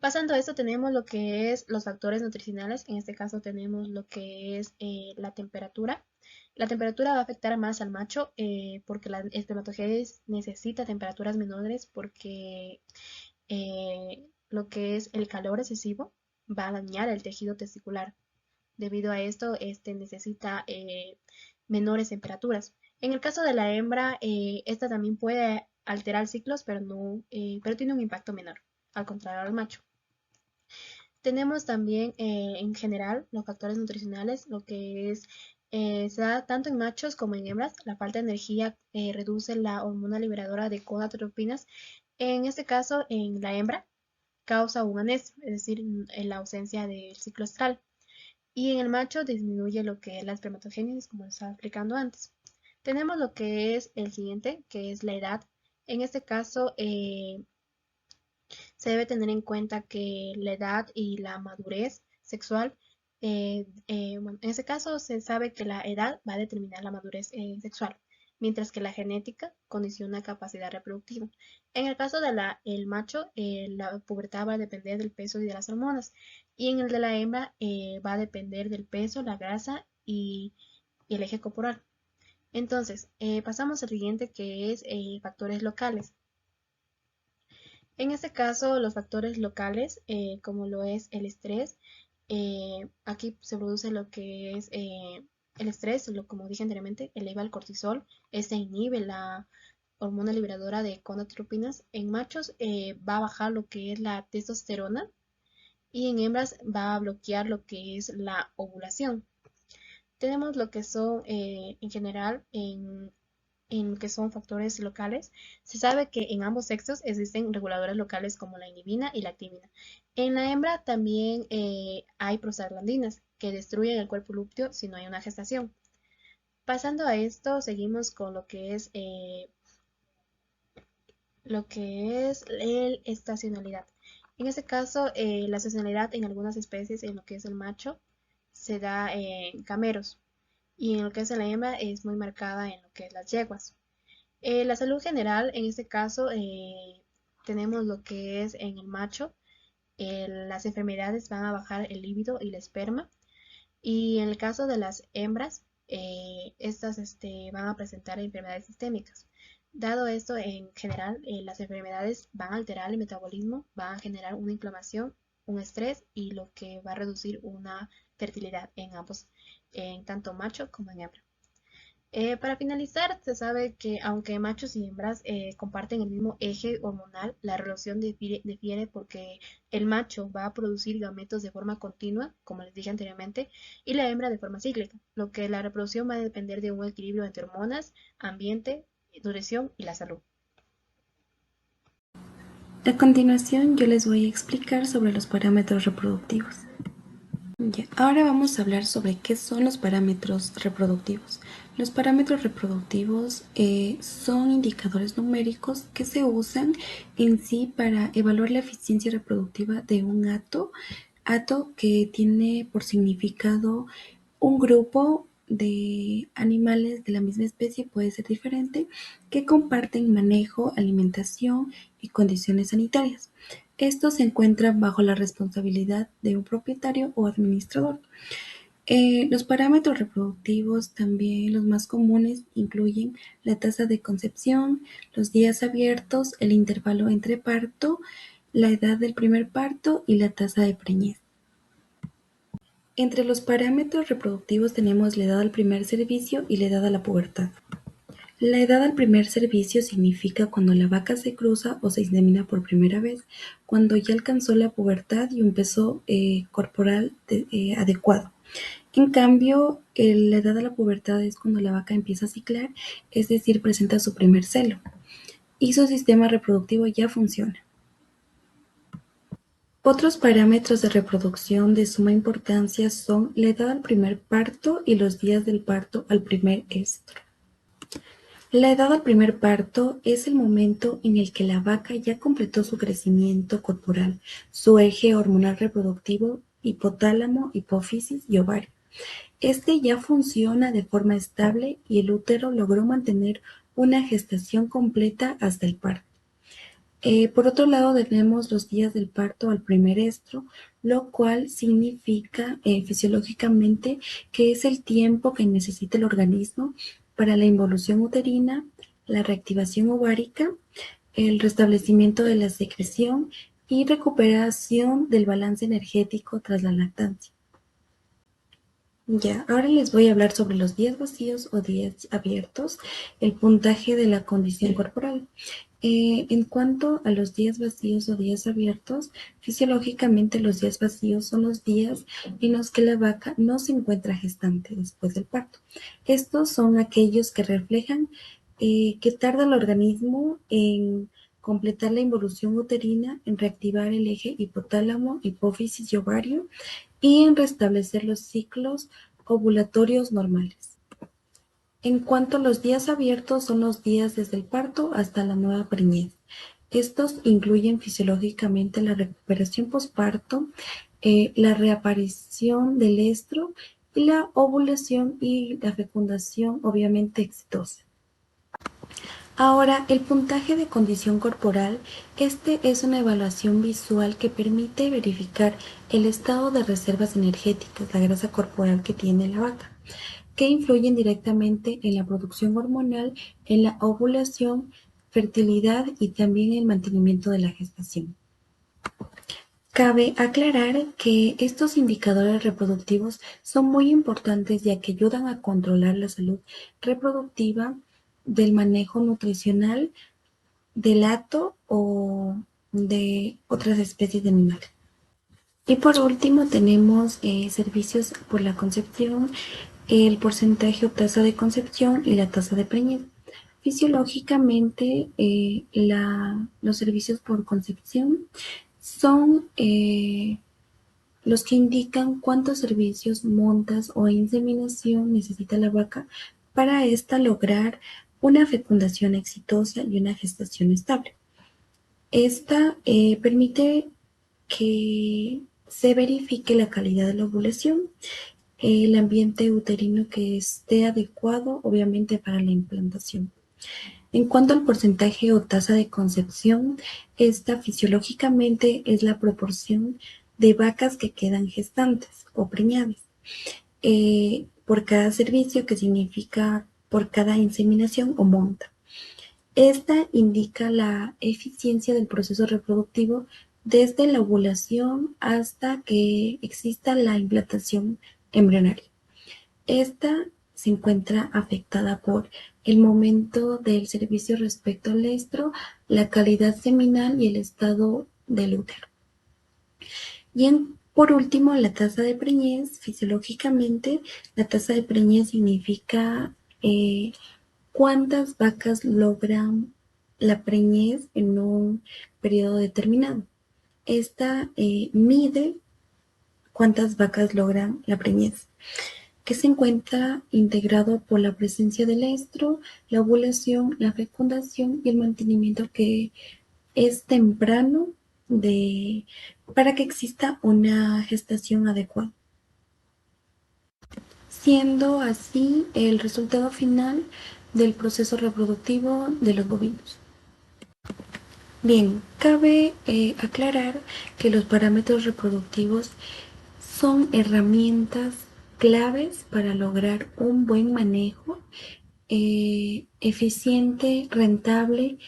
Pasando a esto, tenemos lo que es los factores nutricionales. En este caso tenemos lo que es la temperatura. La temperatura va a afectar más al macho porque la espermatogenesis necesita temperaturas menores, porque lo que es el calor excesivo va a dañar el tejido testicular. Debido a esto, necesita menores temperaturas. En el caso de la hembra, esta también puede alterar ciclos, pero pero tiene un impacto menor, al contrario al macho. Tenemos también en general los factores nutricionales, lo que es se da tanto en machos como en hembras. La falta de energía reduce la hormona liberadora de gonadotropinas. En este caso, en la hembra, causa un anesto, es decir, en la ausencia del ciclo estral. Y en el macho disminuye lo que es la espermatogénesis, como estaba explicando antes. Tenemos lo que es el siguiente, que es la edad. En este caso, se debe tener en cuenta que la edad y la madurez sexual, bueno, en este caso se sabe que la edad va a determinar la madurez sexual. mientras que la genética condiciona capacidad reproductiva. En el caso del macho, la pubertad va a depender del peso y de las hormonas, y en el de la hembra va a depender del peso, la grasa y el eje corporal. Entonces, pasamos al siguiente que es factores locales. En este caso, los factores locales, como lo es el estrés, aquí se produce lo que es el estrés, como dije anteriormente, eleva el cortisol, este inhibe la hormona liberadora de gonadotropinas. En machos va a bajar lo que es la testosterona y en hembras va a bloquear lo que es la ovulación. Tenemos lo que son en general en que son factores locales. Se sabe que en ambos sexos existen reguladores locales como la inhibina y la activina. En la hembra también hay prostaglandinas que destruyen el cuerpo lúteo si no hay una gestación. Pasando a esto, seguimos con lo que es la estacionalidad. En este caso, la estacionalidad en algunas especies, en lo que es el macho, se da en cameros y en lo que es en la hembra es muy marcada en lo que es las yeguas. La salud general, en este caso, tenemos lo que es en el macho, las enfermedades van a bajar el líbido y la esperma, y en el caso de las hembras, estas van a presentar enfermedades sistémicas. Dado esto, en general, las enfermedades van a alterar el metabolismo, van a generar una inflamación, un estrés y lo que va a reducir una fertilidad en ambos, en tanto macho como en hembra. Para finalizar, se sabe que aunque machos y hembras comparten el mismo eje hormonal, la relación difiere porque el macho va a producir gametos de forma continua, como les dije anteriormente, y la hembra de forma cíclica, lo que la reproducción va a depender de un equilibrio entre hormonas, ambiente, nutrición y la salud. A continuación, yo les voy a explicar sobre los parámetros reproductivos. Ya, ahora vamos a hablar sobre qué son los parámetros reproductivos. Los parámetros reproductivos son indicadores numéricos que se usan en sí para evaluar la eficiencia reproductiva de un hato que tiene por significado un grupo de animales de la misma especie, puede ser diferente, que comparten manejo, alimentación y condiciones sanitarias. Estos se encuentran bajo la responsabilidad de un propietario o administrador. Los parámetros reproductivos, también los más comunes, incluyen la tasa de concepción, los días abiertos, el intervalo entre parto, la edad del primer parto y la tasa de preñez. Entre los parámetros reproductivos tenemos la edad al primer servicio y la edad a la pubertad. La edad al primer servicio significa cuando la vaca se cruza o se insemina por primera vez, cuando ya alcanzó la pubertad y un peso corporal adecuado. En cambio, la edad a la pubertad es cuando la vaca empieza a ciclar, es decir, presenta su primer celo, y su sistema reproductivo ya funciona. Otros parámetros de reproducción de suma importancia son la edad al primer parto y los días del parto al primer estro. La edad al primer parto es el momento en el que la vaca ya completó su crecimiento corporal, su eje hormonal reproductivo, hipotálamo, hipófisis y ovario. Este ya funciona de forma estable y el útero logró mantener una gestación completa hasta el parto. Por otro lado, tenemos los días del parto al primer estro, lo cual significa fisiológicamente que es el tiempo que necesita el organismo para la involución uterina, la reactivación ovárica, el restablecimiento de la secreción y recuperación del balance energético tras la lactancia. Ya, ahora les voy a hablar sobre los días vacíos o días abiertos, el puntaje de la condición corporal. En cuanto a los días vacíos o días abiertos, fisiológicamente los días vacíos son los días en los que la vaca no se encuentra gestante después del parto. Estos son aquellos que reflejan que tarda el organismo en completar la involución uterina, en reactivar el eje hipotálamo, hipófisis y ovario y en restablecer los ciclos ovulatorios normales. En cuanto a los días abiertos, son los días desde el parto hasta la nueva preñez. Estos incluyen fisiológicamente la recuperación posparto, la reaparición del estro y la ovulación y la fecundación obviamente exitosa. Ahora, el puntaje de condición corporal, este es una evaluación visual que permite verificar el estado de reservas energéticas, la grasa corporal que tiene la vaca, que influyen directamente en la producción hormonal, en la ovulación, fertilidad y también el mantenimiento de la gestación. Cabe aclarar que estos indicadores reproductivos son muy importantes ya que ayudan a controlar la salud reproductiva del manejo nutricional del hato o de otras especies de animales. Y por último tenemos servicios por la concepción, el porcentaje o tasa de concepción y la tasa de preñez. Fisiológicamente, los servicios por concepción son los que indican cuántos servicios, montas o inseminación necesita la vaca para ésta lograr una fecundación exitosa y una gestación estable. Esta permite que se verifique la calidad de la ovulación, el ambiente uterino que esté adecuado, obviamente, para la implantación. En cuanto al porcentaje o tasa de concepción, esta fisiológicamente es la proporción de vacas que quedan gestantes o preñadas por cada servicio, que significa por cada inseminación o monta. Esta indica la eficiencia del proceso reproductivo desde la ovulación hasta que exista la implantación embrionaria. Esta se encuentra afectada por el momento del servicio respecto al estro, la calidad seminal y el estado del útero. Por último, la tasa de preñez. Fisiológicamente, la tasa de preñez significa cuántas vacas logran la preñez en un periodo determinado. Esta mide cuántas vacas logran la preñez, que se encuentra integrado por la presencia del estro, la ovulación, la fecundación y el mantenimiento que es temprano para que exista una gestación adecuada. Siendo así el resultado final del proceso reproductivo de los bovinos. Bien, cabe aclarar que los parámetros reproductivos son herramientas claves para lograr un buen manejo eficiente, rentable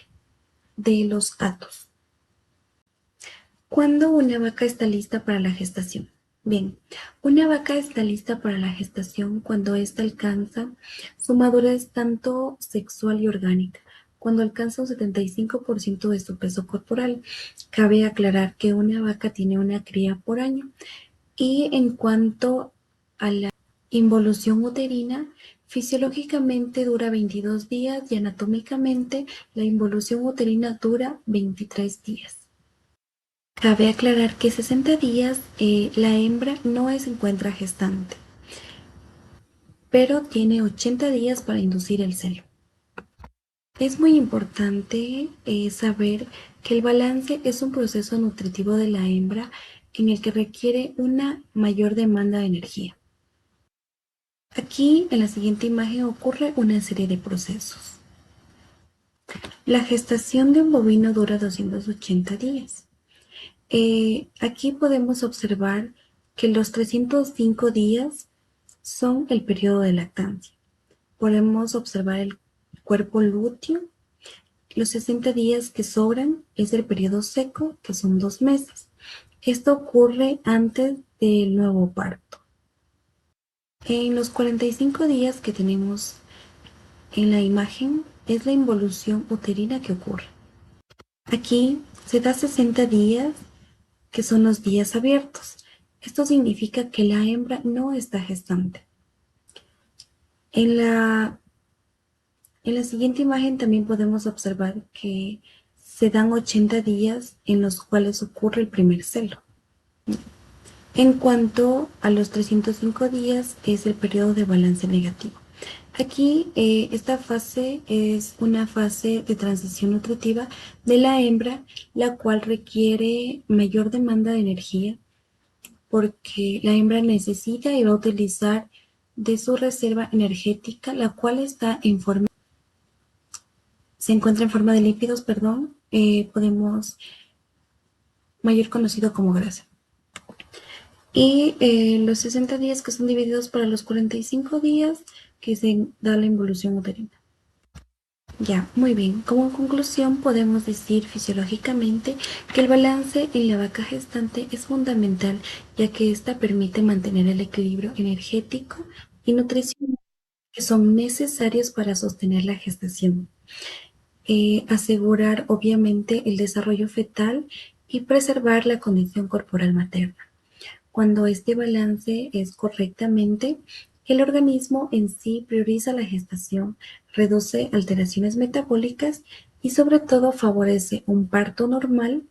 de los hatos. ¿Cuándo una vaca está lista para la gestación? Bien, una vaca está lista para la gestación cuando ésta alcanza su madurez tanto sexual y orgánica, cuando alcanza un 75% de su peso corporal. Cabe aclarar que una vaca tiene una cría por año. Y en cuanto a la involución uterina, fisiológicamente dura 22 días y anatómicamente la involución uterina dura 23 días. Cabe aclarar que 60 días la hembra no se encuentra gestante, pero tiene 80 días para inducir el celo. Es muy importante saber que el balance es un proceso nutritivo de la hembra en el que requiere una mayor demanda de energía. Aquí en la siguiente imagen ocurre una serie de procesos. La gestación de un bovino dura 280 días. Aquí podemos observar que los 305 días son el periodo de lactancia. Podemos observar el cuerpo lúteo. Los 60 días que sobran es el periodo seco, que son 2 meses. Esto ocurre antes del nuevo parto. En los 45 días que tenemos en la imagen es la involución uterina que ocurre. Aquí se da 60 días, que son los días abiertos. Esto significa que la hembra no está gestante. En la siguiente imagen también podemos observar que se dan 80 días en los cuales ocurre el primer celo. En cuanto a los 305 días es el periodo de balance negativo. Aquí esta fase es una fase de transición nutritiva de la hembra, la cual requiere mayor demanda de energía porque la hembra necesita y va a utilizar de su reserva energética, la cual está en forma. se encuentra en forma de lípidos, perdón, mayor conocido como grasa. Y los 60 días que son divididos para los 45 días que se da la involución uterina. Ya, muy bien. Como conclusión podemos decir fisiológicamente que el balance en la vaca gestante es fundamental, ya que ésta permite mantener el equilibrio energético y nutricional que son necesarios para sostener la gestación, asegurar obviamente el desarrollo fetal y preservar la condición corporal materna. Cuando este balance es correctamente, el organismo en sí prioriza la gestación, reduce alteraciones metabólicas y sobre todo favorece un parto normal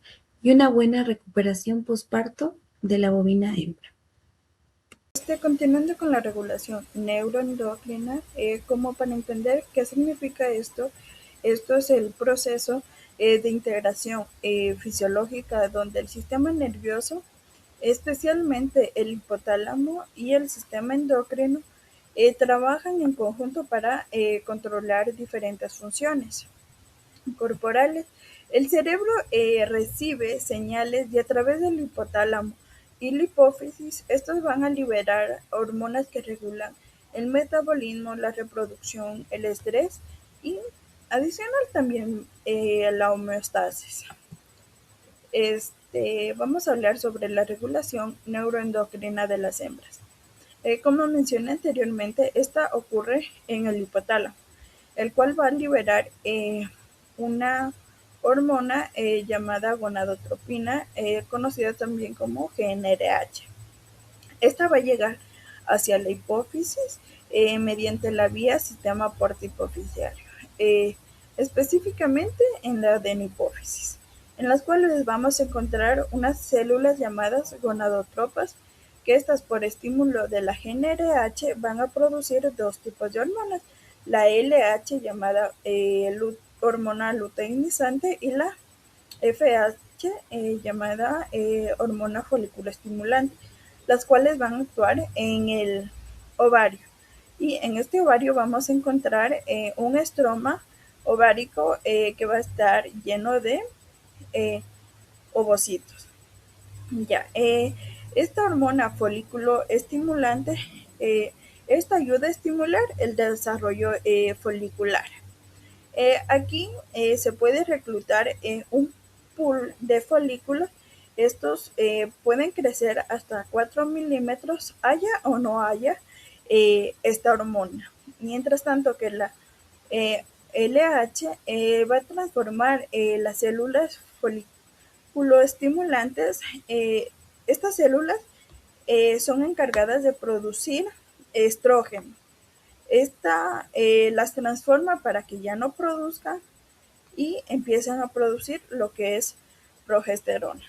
y una buena recuperación posparto de la bovina hembra. Continuando con la regulación neuroendocrina, como para entender qué significa esto es el proceso de integración fisiológica donde el sistema nervioso, especialmente el hipotálamo y el sistema endocrino, trabajan en conjunto para controlar diferentes funciones corporales. El cerebro recibe señales y a través del hipotálamo y la hipófisis, estos van a liberar hormonas que regulan el metabolismo, la reproducción, el estrés y adicional también la homeostasis. Vamos a hablar sobre la regulación neuroendocrina de las hembras. Como mencioné anteriormente, esta ocurre en el hipotálamo, el cual va a liberar una hormona llamada gonadotropina, conocida también como GnRH. Esta va a llegar hacia la hipófisis mediante la vía sistema portohipofisiario, específicamente en la adenopófisis, en las cuales vamos a encontrar unas células llamadas gonadotropas, que estas por estímulo de la GnRH van a producir dos tipos de hormonas, la LH llamada hormona luteinizante y la FH llamada hormona foliculoestimulante, las cuales van a actuar en el ovario. Y en este ovario vamos a encontrar un estroma ovárico que va a estar lleno de ovocitos. Ya, esta hormona folículo estimulante, esta ayuda a estimular el desarrollo folicular. Aquí se puede reclutar un pool de folículos. Estos pueden crecer hasta 4 milímetros, haya o no haya esta hormona. Mientras tanto que la LH va a transformar las células foliculoestimulantes. Estas células son encargadas de producir estrógeno. Esta las transforma para que ya no produzcan y empiezan a producir lo que es progesterona.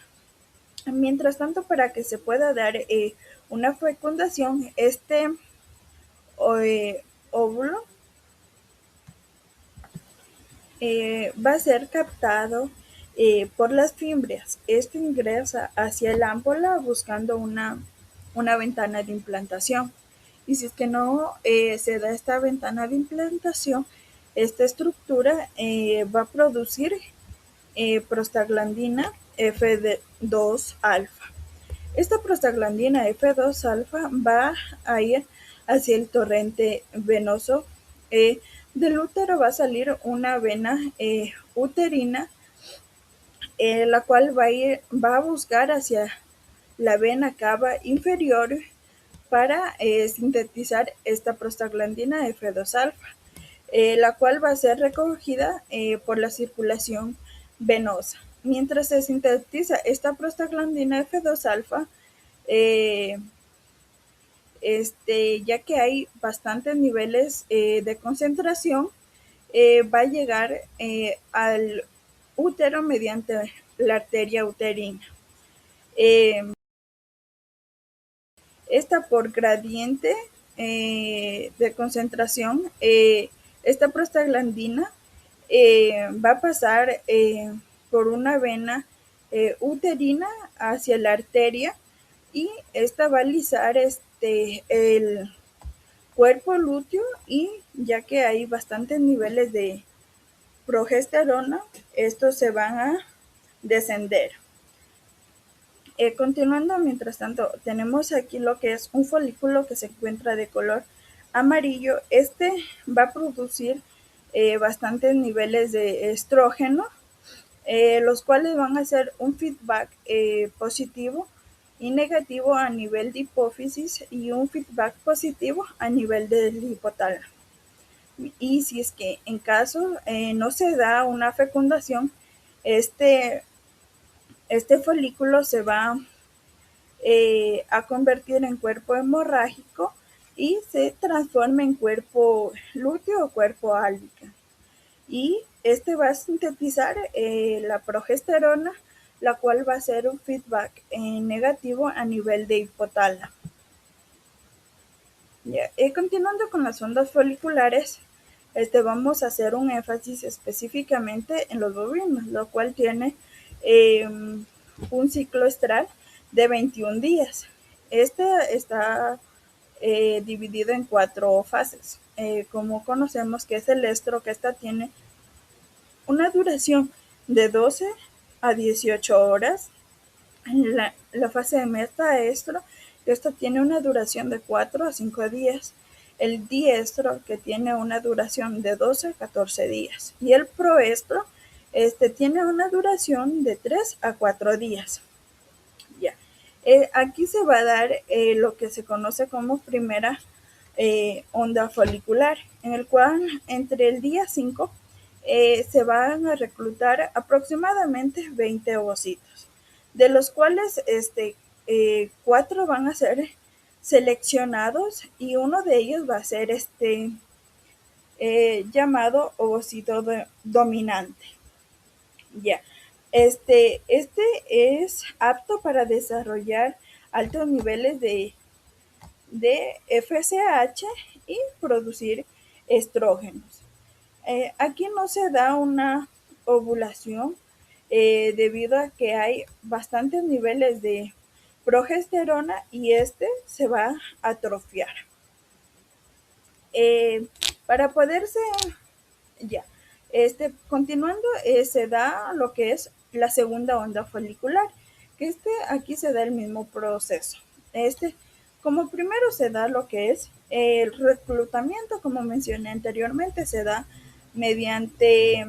Mientras tanto, para que se pueda dar una fecundación, este óvulo va a ser captado por las fimbrias. Esto ingresa hacia el ámpola buscando una ventana de implantación. Y si es que no se da esta ventana de implantación, esta estructura va a producir prostaglandina F2 alfa. Esta prostaglandina F2 alfa va a ir hacia el torrente venoso del útero, va a salir una vena uterina, la cual va a buscar hacia la vena cava inferior para sintetizar esta prostaglandina F2 alfa, la cual va a ser recogida por la circulación venosa. Mientras se sintetiza esta prostaglandina F2 alfa, ya que hay bastantes niveles de concentración, va a llegar al útero mediante la arteria uterina. Esta por gradiente de concentración, esta prostaglandina va a pasar por una vena uterina hacia la arteria y esta va a alisar el cuerpo lúteo, y ya que hay bastantes niveles de progesterona, estos se van a descender. Continuando, mientras tanto, tenemos aquí lo que es un folículo que se encuentra de color amarillo. Este va a producir bastantes niveles de estrógeno, los cuales van a hacer un feedback positivo y negativo a nivel de hipófisis y un feedback positivo a nivel del hipotálamo. Y si es que en caso no se da una fecundación, este folículo se va a convertir en cuerpo hemorrágico y se transforma en cuerpo lúteo o cuerpo álbico. Y este va a sintetizar la progesterona, la cual va a hacer un feedback negativo a nivel de hipotálamo. Continuando con las ondas foliculares, vamos a hacer un énfasis específicamente en los bovinos, lo cual tiene un ciclo estral de 21 días. Este está dividido en 4 fases. Como conocemos que es el estro, que esta tiene una duración de 12 a 18 horas. La fase de metaestro, esta tiene una duración de 4 a 5 días. El diestro, que tiene una duración de 12 a 14 días. Y el proestro, tiene una duración de 3 a 4 días. Ya. Aquí se va a dar lo que se conoce como primera onda folicular, en el cual entre el día 5 se van a reclutar aproximadamente 20 ovocitos, de los cuales 4 van a ser seleccionados y uno de ellos va a ser llamado ovocito dominante. Ya. Este es apto para desarrollar altos niveles de FSH y producir estrógenos. Aquí no se da una ovulación debido a que hay bastantes niveles de progesterona y se va a atrofiar. Para poderse, continuando, se da lo que es la segunda onda folicular, que aquí se da el mismo proceso. Como primero se da lo que es el reclutamiento, como mencioné anteriormente, se da mediante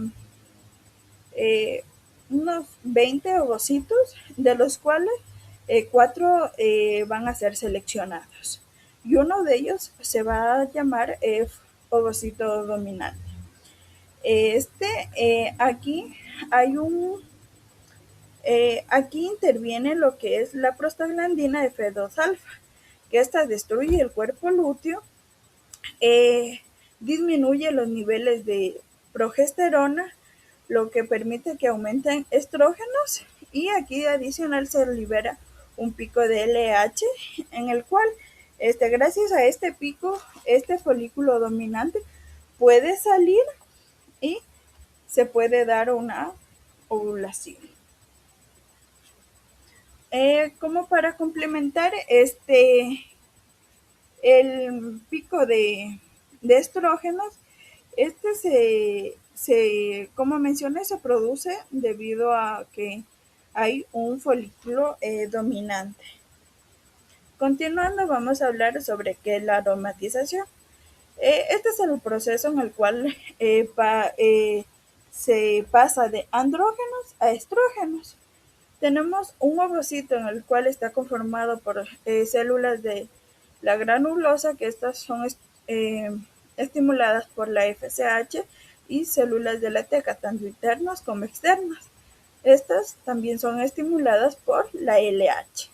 unos 20 ovocitos, de los cuales 4 van a ser seleccionados. Y uno de ellos se va a llamar ovocito dominante. Aquí hay aquí interviene lo que es la prostaglandina F2-alfa, que esta destruye el cuerpo lúteo, disminuye los niveles de progesterona, lo que permite que aumenten estrógenos, y aquí adicional se libera un pico de LH, en el cual gracias a este pico, folículo dominante puede salir y se puede dar una ovulación. Como para complementar el pico de estrógenos, como mencioné, se produce debido a que hay un folículo dominante. Continuando, vamos a hablar sobre qué es la aromatización. Este es el proceso en el cual se pasa de andrógenos a estrógenos. Tenemos un ovocito en el cual está conformado por células de la granulosa, que estas son estimuladas por la FSH, y células de la teca, tanto internas como externas. Estas también son estimuladas por la LH.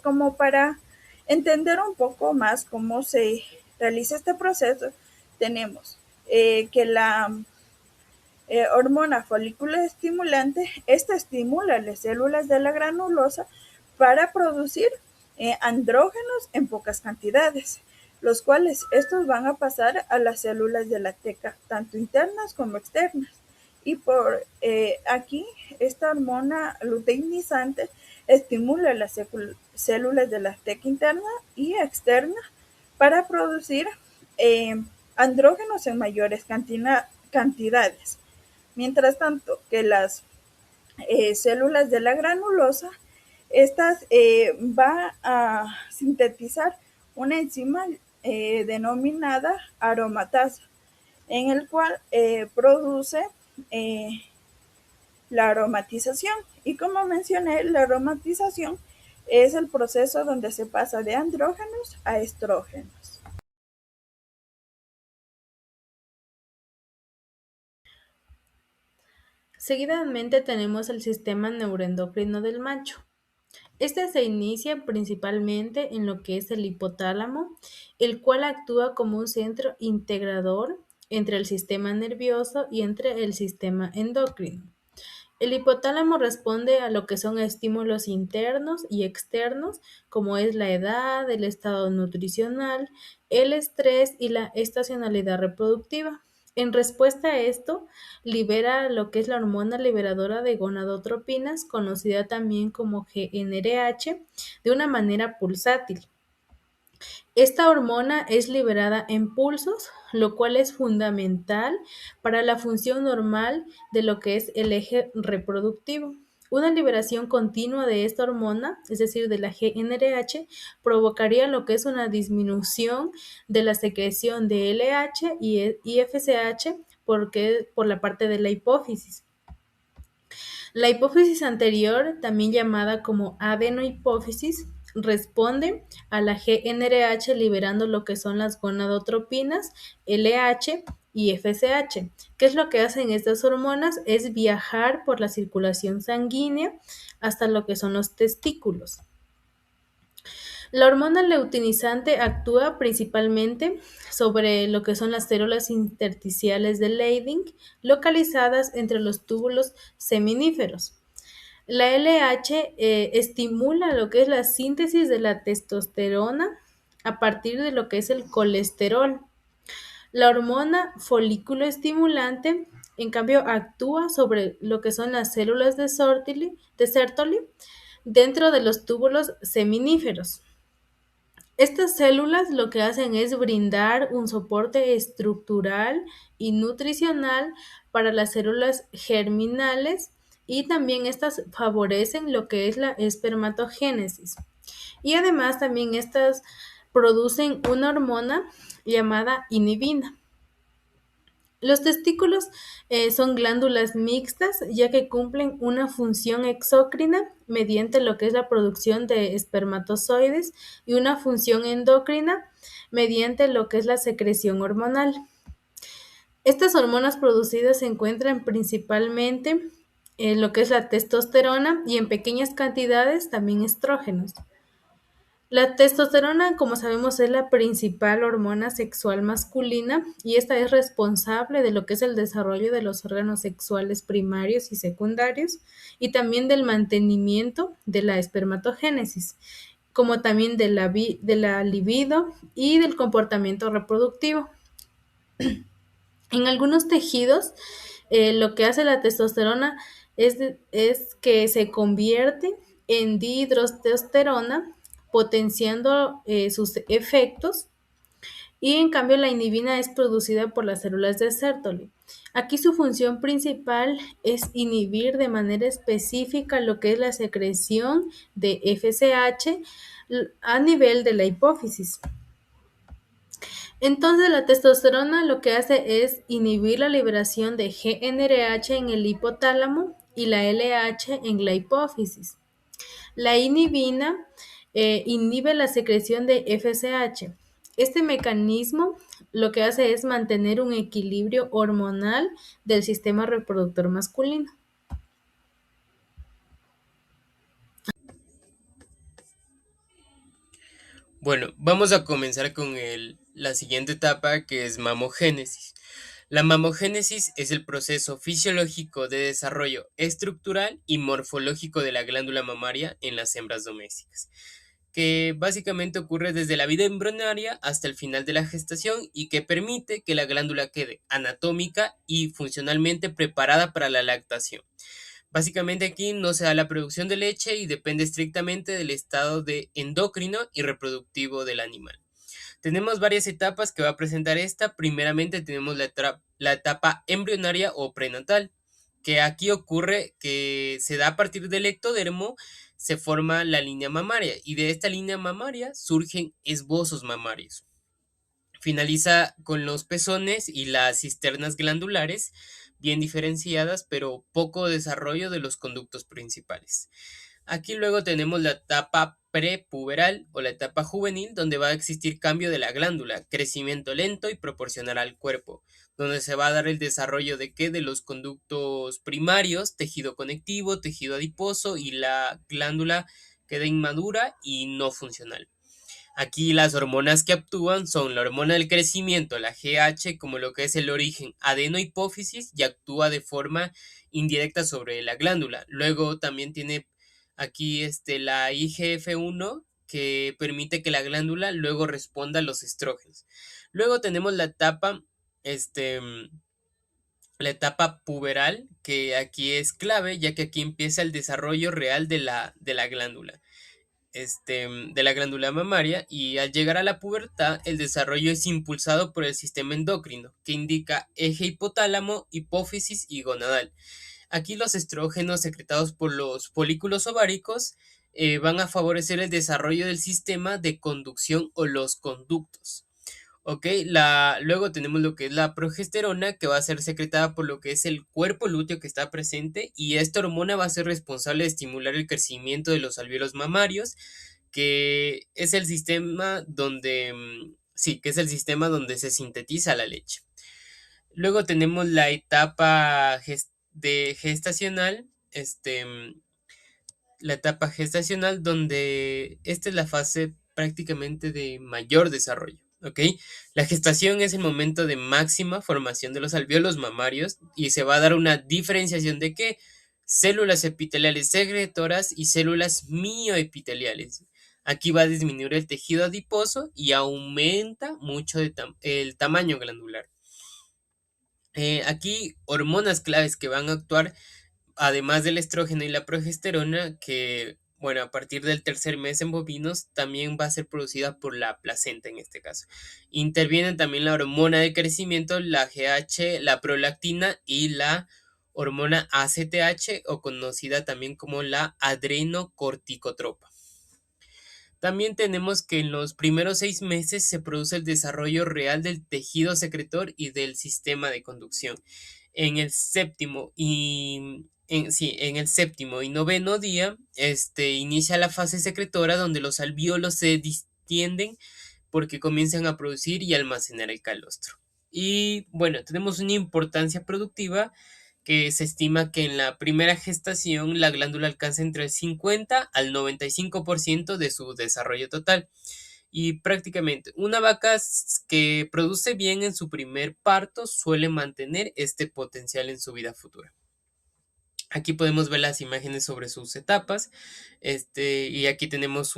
Como para entender un poco más cómo se realiza este proceso, tenemos que la hormona folículo estimulante, estimula las células de la granulosa para producir andrógenos en pocas cantidades, los cuales estos van a pasar a las células de la teca, tanto internas como externas. Y por aquí, esta hormona luteinizante estimula las células de la teca interna y externa para producir andrógenos en mayores cantidades. Mientras tanto que las células de la granulosa, estas va a sintetizar una enzima denominada aromatasa, en el cual produce la aromatización. Y como mencioné, la aromatización es el proceso donde se pasa de andrógenos a estrógenos. Seguidamente tenemos el sistema neuroendocrino del macho. Este se inicia principalmente en lo que es el hipotálamo, el cual actúa como un centro integrador entre el sistema nervioso y entre el sistema endocrino. El hipotálamo responde a lo que son estímulos internos y externos, como es la edad, el estado nutricional, el estrés y la estacionalidad reproductiva. En respuesta a esto, libera lo que es la hormona liberadora de gonadotropinas, conocida también como GnRH, de una manera pulsátil. Esta hormona es liberada en pulsos, lo cual es fundamental para la función normal de lo que es el eje reproductivo. Una liberación continua de esta hormona, es decir, de la GnRH, provocaría lo que es una disminución de la secreción de LH y FSH por la parte de la hipófisis. La hipófisis anterior, también llamada como adenohipófisis, responde a la GnRH liberando lo que son las gonadotropinas, LH y FSH. ¿Qué es lo que hacen estas hormonas? Es viajar por la circulación sanguínea hasta lo que son los testículos. La hormona luteinizante actúa principalmente sobre lo que son las células intersticiales de Leydig, localizadas entre los túbulos seminíferos. La LH estimula lo que es la síntesis de la testosterona a partir de lo que es el colesterol. La hormona folículo estimulante, en cambio, actúa sobre lo que son las células de Sertoli dentro de los túbulos seminíferos. Estas células lo que hacen es brindar un soporte estructural y nutricional para las células germinales y también estas favorecen lo que es la espermatogénesis. Y además también estas producen una hormona llamada inhibina. Los testículos son glándulas mixtas, ya que cumplen una función exócrina mediante lo que es la producción de espermatozoides y una función endocrina mediante lo que es la secreción hormonal. Estas hormonas producidas se encuentran principalmente en lo que es la testosterona y en pequeñas cantidades también estrógenos. La testosterona, como sabemos, es la principal hormona sexual masculina y esta es responsable de lo que es el desarrollo de los órganos sexuales primarios y secundarios y también del mantenimiento de la espermatogénesis, como también de la libido y del comportamiento reproductivo. En algunos tejidos, lo que hace la testosterona es que se convierte en dihidrotestosterona, potenciando sus efectos, y en cambio la inhibina es producida por las células de Sertoli. Aquí su función principal es inhibir de manera específica lo que es la secreción de FSH a nivel de la hipófisis. Entonces la testosterona lo que hace es inhibir la liberación de GnRH en el hipotálamo y la LH en la hipófisis. La inhibina inhibe la secreción de FSH. Este mecanismo lo que hace es mantener un equilibrio hormonal del sistema reproductor masculino. Bueno, vamos a comenzar con la siguiente etapa, que es mamogénesis. La mamogénesis es el proceso fisiológico de desarrollo estructural y morfológico de la glándula mamaria en las hembras domésticas, que básicamente ocurre desde la vida embrionaria hasta el final de la gestación y que permite que la glándula quede anatómica y funcionalmente preparada para la lactación. Básicamente aquí no se da la producción de leche y depende estrictamente del estado de endocrino y reproductivo del animal. Tenemos varias etapas que va a presentar esta. Primeramente tenemos la etapa embrionaria o prenatal, que aquí ocurre que se da a partir del ectodermo, se forma la línea mamaria y de esta línea mamaria surgen esbozos mamarios. Finaliza con los pezones y las cisternas glandulares bien diferenciadas, pero poco desarrollo de los conductos principales. Aquí luego tenemos la etapa prepuberal o la etapa juvenil, donde va a existir cambio de la glándula, crecimiento lento y proporcional al cuerpo, donde se va a dar el desarrollo de qué, de los conductos primarios, tejido conectivo, tejido adiposo, y la glándula queda inmadura y no funcional. Aquí las hormonas que actúan son la hormona del crecimiento, la GH, como lo que es el origen adenohipófisis, y actúa de forma indirecta sobre la glándula. Luego también tiene aquí la IGF-1, que permite que la glándula luego responda a los estrógenos. Luego tenemos la etapa puberal, que aquí es clave, ya que aquí empieza el desarrollo real de la glándula. De la glándula mamaria, y al llegar a la pubertad el desarrollo es impulsado por el sistema endocrino, que indica eje hipotálamo, hipófisis y gonadal. Aquí los estrógenos secretados por los folículos ováricos van a favorecer el desarrollo del sistema de conducción o los conductos. Ok, luego tenemos lo que es la progesterona, que va a ser secretada por lo que es el cuerpo lúteo que está presente, y esta hormona va a ser responsable de estimular el crecimiento de los alvéolos mamarios, que es el sistema donde, que es el sistema donde se sintetiza la leche. Luego tenemos la etapa gestacional, la etapa gestacional, donde esta es la fase prácticamente de mayor desarrollo. ¿Ok? La gestación es el momento de máxima formación de los alvéolos mamarios y se va a dar una diferenciación de qué, células epiteliales secretoras y células mioepiteliales. Aquí va a disminuir el tejido adiposo y aumenta mucho el tamaño glandular. Aquí hormonas claves que van a actuar, además del estrógeno y la progesterona, que, bueno, a partir del tercer mes en bovinos, también va a ser producida por la placenta en este caso. Intervienen también la hormona de crecimiento, la GH, la prolactina y la hormona ACTH, o conocida también como la adrenocorticotropa. También tenemos que en los primeros 6 meses se produce el desarrollo real del tejido secretor y del sistema de conducción. En el séptimo y noveno día, inicia la fase secretora, donde los alvéolos se distienden porque comienzan a producir y almacenar el calostro. Y bueno, tenemos una importancia productiva, que se estima que en la primera gestación la glándula alcanza entre el 50 al 95% de su desarrollo total. Y prácticamente una vaca que produce bien en su primer parto suele mantener este potencial en su vida futura. Aquí podemos ver las imágenes sobre sus etapas, y aquí tenemos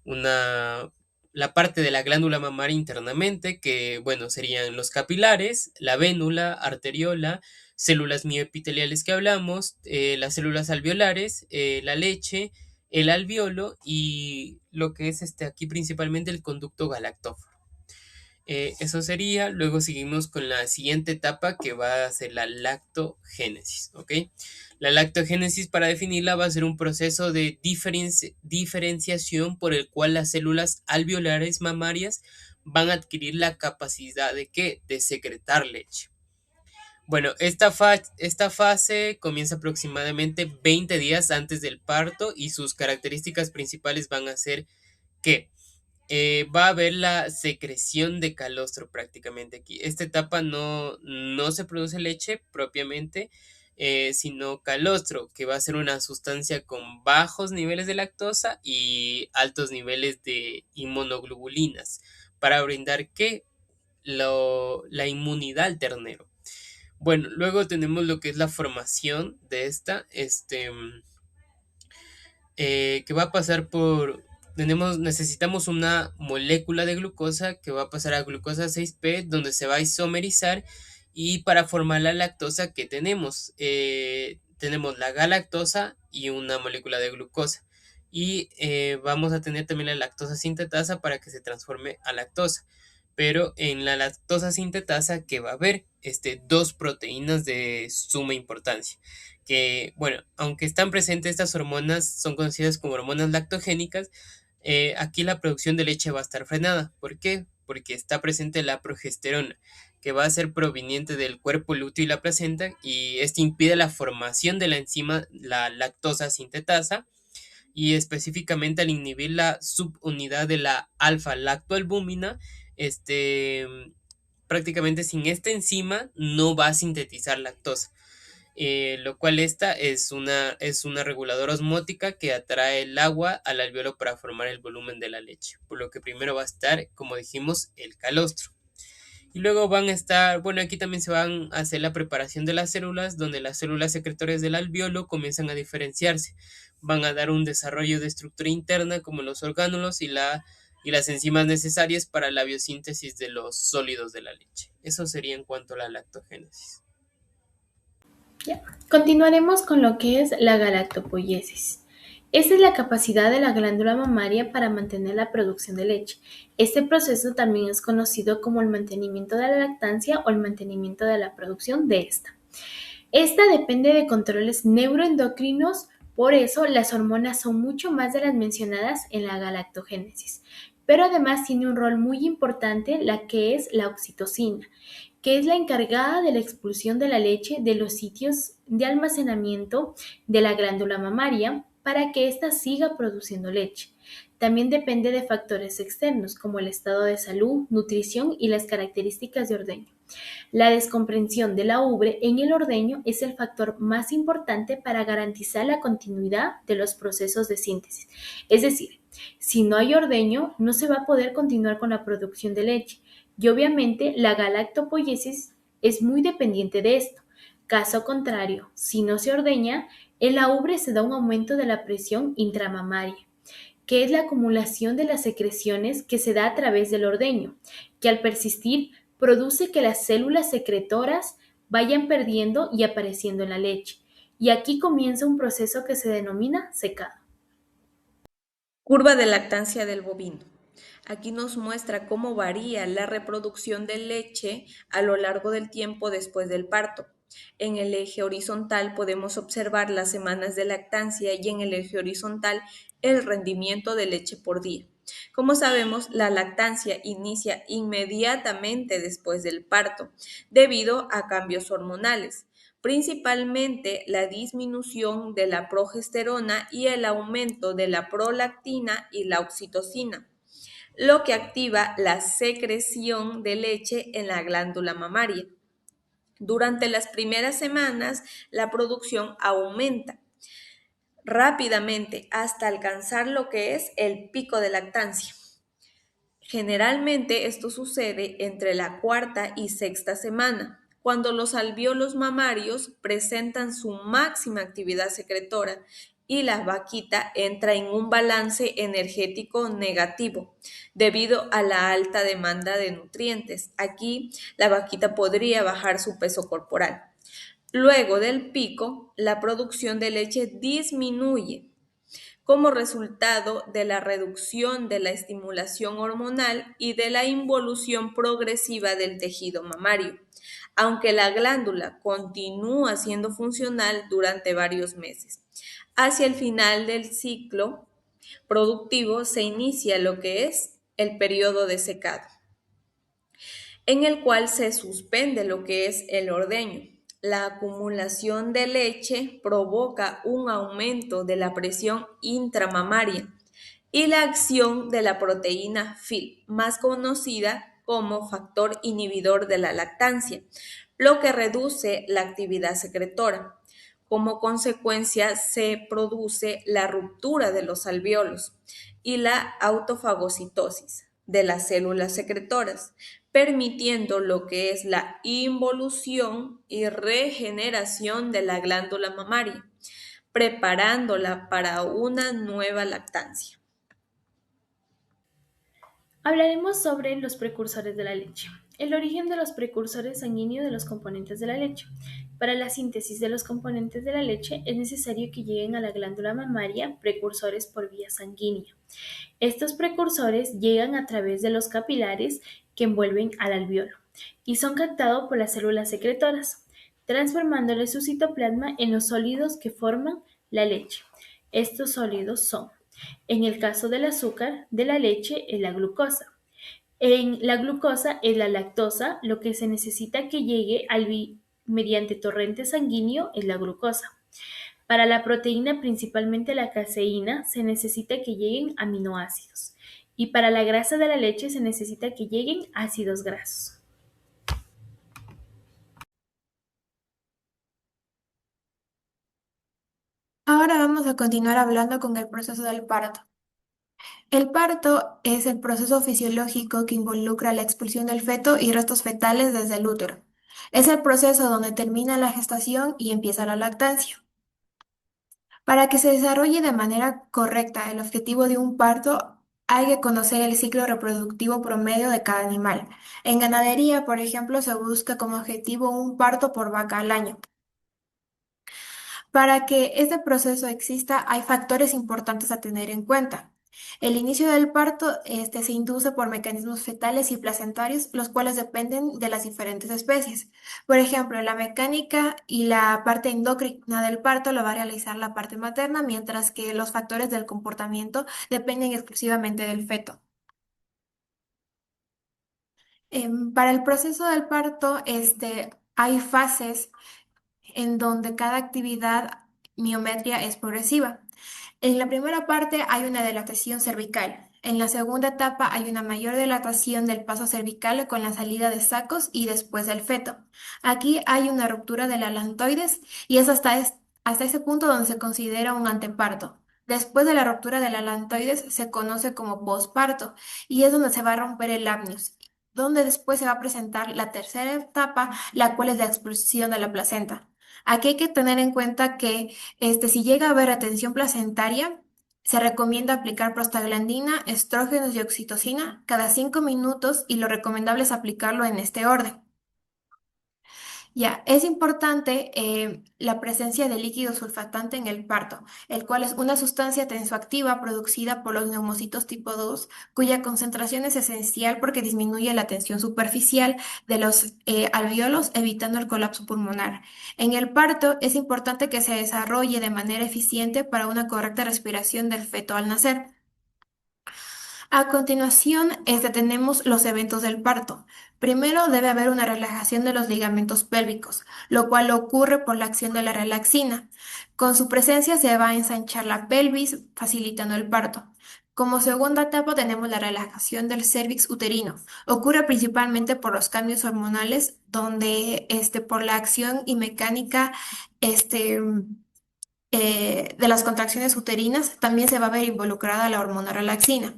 la parte de la glándula mamaria internamente, que, bueno, serían los capilares, la vénula, arteriola, células mioepiteliales que hablamos, las células alveolares, la leche, el alveolo y lo que es aquí principalmente el conducto galactóforo. Eso sería. Luego seguimos con la siguiente etapa, que va a ser la lactogénesis, ¿ok? La lactogénesis, para definirla, va a ser un proceso de diferenciación por el cual las células alveolares mamarias van a adquirir la capacidad de ¿qué? De secretar leche. Bueno, esta fase comienza aproximadamente 20 días antes del parto, y sus características principales van a ser que va a haber la secreción de calostro prácticamente aquí. Esta etapa no se produce leche propiamente, sino calostro, que va a ser una sustancia con bajos niveles de lactosa y altos niveles de inmunoglobulinas, para brindar la inmunidad al ternero. Bueno, luego tenemos lo que es la formación de esta, que va a pasar por... necesitamos una molécula de glucosa que va a pasar a glucosa 6P, donde se va a isomerizar, y para formar la lactosa que tenemos la galactosa y una molécula de glucosa. y vamos a tener también la lactosa sintetasa para que se transforme a lactosa. Pero en la lactosa sintetasa que va a haber dos proteínas de suma importancia. Que, bueno, aunque están presentes estas hormonas, son conocidas como hormonas lactogénicas, aquí la producción de leche va a estar frenada. ¿Por qué? Porque está presente la progesterona, que va a ser proveniente del cuerpo lúteo y la placenta, y esto impide la formación de la enzima, la lactosa sintetasa, y específicamente al inhibir la subunidad de la alfa-lactoalbúmina, prácticamente sin esta enzima no va a sintetizar lactosa. Lo cual esta es una reguladora osmótica que atrae el agua al alveolo para formar el volumen de la leche, por lo que primero va a estar, como dijimos, el calostro. Y luego van a estar, bueno, aquí también se van a hacer la preparación de las células, donde las células secretorias del alveolo comienzan a diferenciarse. Van a dar un desarrollo de estructura interna como los orgánulos y las enzimas necesarias para la biosíntesis de los sólidos de la leche. Eso sería en cuanto a la lactogénesis. Ya. Continuaremos con lo que es la galactopoiesis. Esta es la capacidad de la glándula mamaria para mantener la producción de leche. Este proceso también es conocido como el mantenimiento de la lactancia o el mantenimiento de la producción de esta. Esta depende de controles neuroendocrinos, por eso las hormonas son mucho más de las mencionadas en la galactogénesis. Pero además tiene un rol muy importante la que es la oxitocina, que es la encargada de la expulsión de la leche de los sitios de almacenamiento de la glándula mamaria para que ésta siga produciendo leche. También depende de factores externos como el estado de salud, nutrición y las características de ordeño. La descomprensión de la ubre en el ordeño es el factor más importante para garantizar la continuidad de los procesos de síntesis. Es decir, si no hay ordeño, no se va a poder continuar con la producción de leche. Y obviamente la galactopoiesis es muy dependiente de esto. Caso contrario, si no se ordeña, en la ubre se da un aumento de la presión intramamaria, que es la acumulación de las secreciones que se da a través del ordeño, que al persistir produce que las células secretoras vayan perdiendo y apareciendo en la leche. Y aquí comienza un proceso que se denomina secado. Curva de lactancia del bovino. Aquí nos muestra cómo varía la reproducción de leche a lo largo del tiempo después del parto. En el eje horizontal podemos observar las semanas de lactancia y en el eje horizontal el rendimiento de leche por día. Como sabemos, la lactancia inicia inmediatamente después del parto, debido a cambios hormonales, principalmente la disminución de la progesterona y el aumento de la prolactina y la oxitocina, lo que activa la secreción de leche en la glándula mamaria. Durante las primeras semanas, la producción aumenta rápidamente hasta alcanzar lo que es el pico de lactancia. Generalmente esto sucede entre la cuarta y sexta semana, cuando los alvéolos mamarios presentan su máxima actividad secretora y la vaquita entra en un balance energético negativo debido a la alta demanda de nutrientes. Aquí la vaquita podría bajar su peso corporal. Luego del pico, la producción de leche disminuye como resultado de la reducción de la estimulación hormonal y de la involución progresiva del tejido mamario, aunque la glándula continúa siendo funcional durante varios meses. Hacia el final del ciclo productivo se inicia lo que es el periodo de secado, en el cual se suspende lo que es el ordeño. La acumulación de leche provoca un aumento de la presión intramamaria y la acción de la proteína FIL, más conocida como factor inhibidor de la lactancia, lo que reduce la actividad secretora. Como consecuencia, se produce la ruptura de los alvéolos y la autofagocitosis de las células secretoras, permitiendo lo que es la involución y regeneración de la glándula mamaria, preparándola para una nueva lactancia. Hablaremos sobre los precursores de la leche. El origen de los precursores sanguíneos de los componentes de la leche. Para la síntesis de los componentes de la leche es necesario que lleguen a la glándula mamaria precursores por vía sanguínea. Estos precursores llegan a través de los capilares que envuelven al alveolo y son captados por las células secretoras, transformándole su citoplasma en los sólidos que forman la leche. Estos sólidos son, en el caso del azúcar de la leche, es la glucosa. En la glucosa es la lactosa, lo que se necesita que llegue mediante torrente sanguíneo es la glucosa. Para la proteína, principalmente la caseína, se necesita que lleguen aminoácidos. Y para la grasa de la leche se necesita que lleguen ácidos grasos. Ahora vamos a continuar hablando con el proceso del parto. El parto es el proceso fisiológico que involucra la expulsión del feto y restos fetales desde el útero. Es el proceso donde termina la gestación y empieza la lactancia. Para que se desarrolle de manera correcta el objetivo de un parto, hay que conocer el ciclo reproductivo promedio de cada animal. En ganadería, por ejemplo, se busca como objetivo un parto por vaca al año. Para que este proceso exista, hay factores importantes a tener en cuenta. El inicio del parto se induce por mecanismos fetales y placentarios, los cuales dependen de las diferentes especies. Por ejemplo, la mecánica y la parte endocrina del parto lo va a realizar la parte materna, mientras que los factores del comportamiento dependen exclusivamente del feto. Para el proceso del parto, hay fases en donde cada actividad miometría es progresiva. En la primera parte hay una dilatación cervical. En la segunda etapa hay una mayor dilatación del paso cervical con la salida de sacos y después del feto. Aquí hay una ruptura del alantoides y es hasta ese punto donde se considera un anteparto. Después de la ruptura del alantoides se conoce como posparto y es donde se va a romper el amnios, donde después se va a presentar la tercera etapa, la cual es la expulsión de la placenta. Aquí hay que tener en cuenta que si llega a haber retención placentaria, se recomienda aplicar prostaglandina, estrógenos y oxitocina cada 5 minutos y lo recomendable es aplicarlo en este orden. Ya, es importante la presencia de líquido surfactante en el parto, el cual es una sustancia tensoactiva producida por los neumocitos tipo 2, cuya concentración es esencial porque disminuye la tensión superficial de los alveolos, evitando el colapso pulmonar. En el parto es importante que se desarrolle de manera eficiente para una correcta respiración del feto al nacer. A continuación, tenemos los eventos del parto. Primero debe haber una relajación de los ligamentos pélvicos, lo cual ocurre por la acción de la relaxina. Con su presencia se va a ensanchar la pelvis, facilitando el parto. Como segunda etapa tenemos la relajación del cérvix uterino. Ocurre principalmente por los cambios hormonales, donde por la acción y mecánica este, de las contracciones uterinas, también se va a ver involucrada la hormona relaxina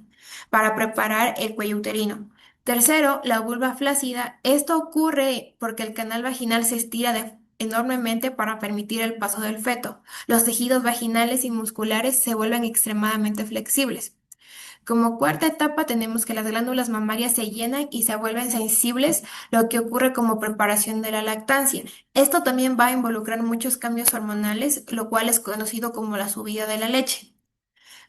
para preparar el cuello uterino. Tercero, la vulva flácida. Esto ocurre porque el canal vaginal se estira enormemente para permitir el paso del feto. Los tejidos vaginales y musculares se vuelven extremadamente flexibles. Como cuarta etapa tenemos que las glándulas mamarias se llenan y se vuelven sensibles, lo que ocurre como preparación de la lactancia. Esto también va a involucrar muchos cambios hormonales, lo cual es conocido como la subida de la leche.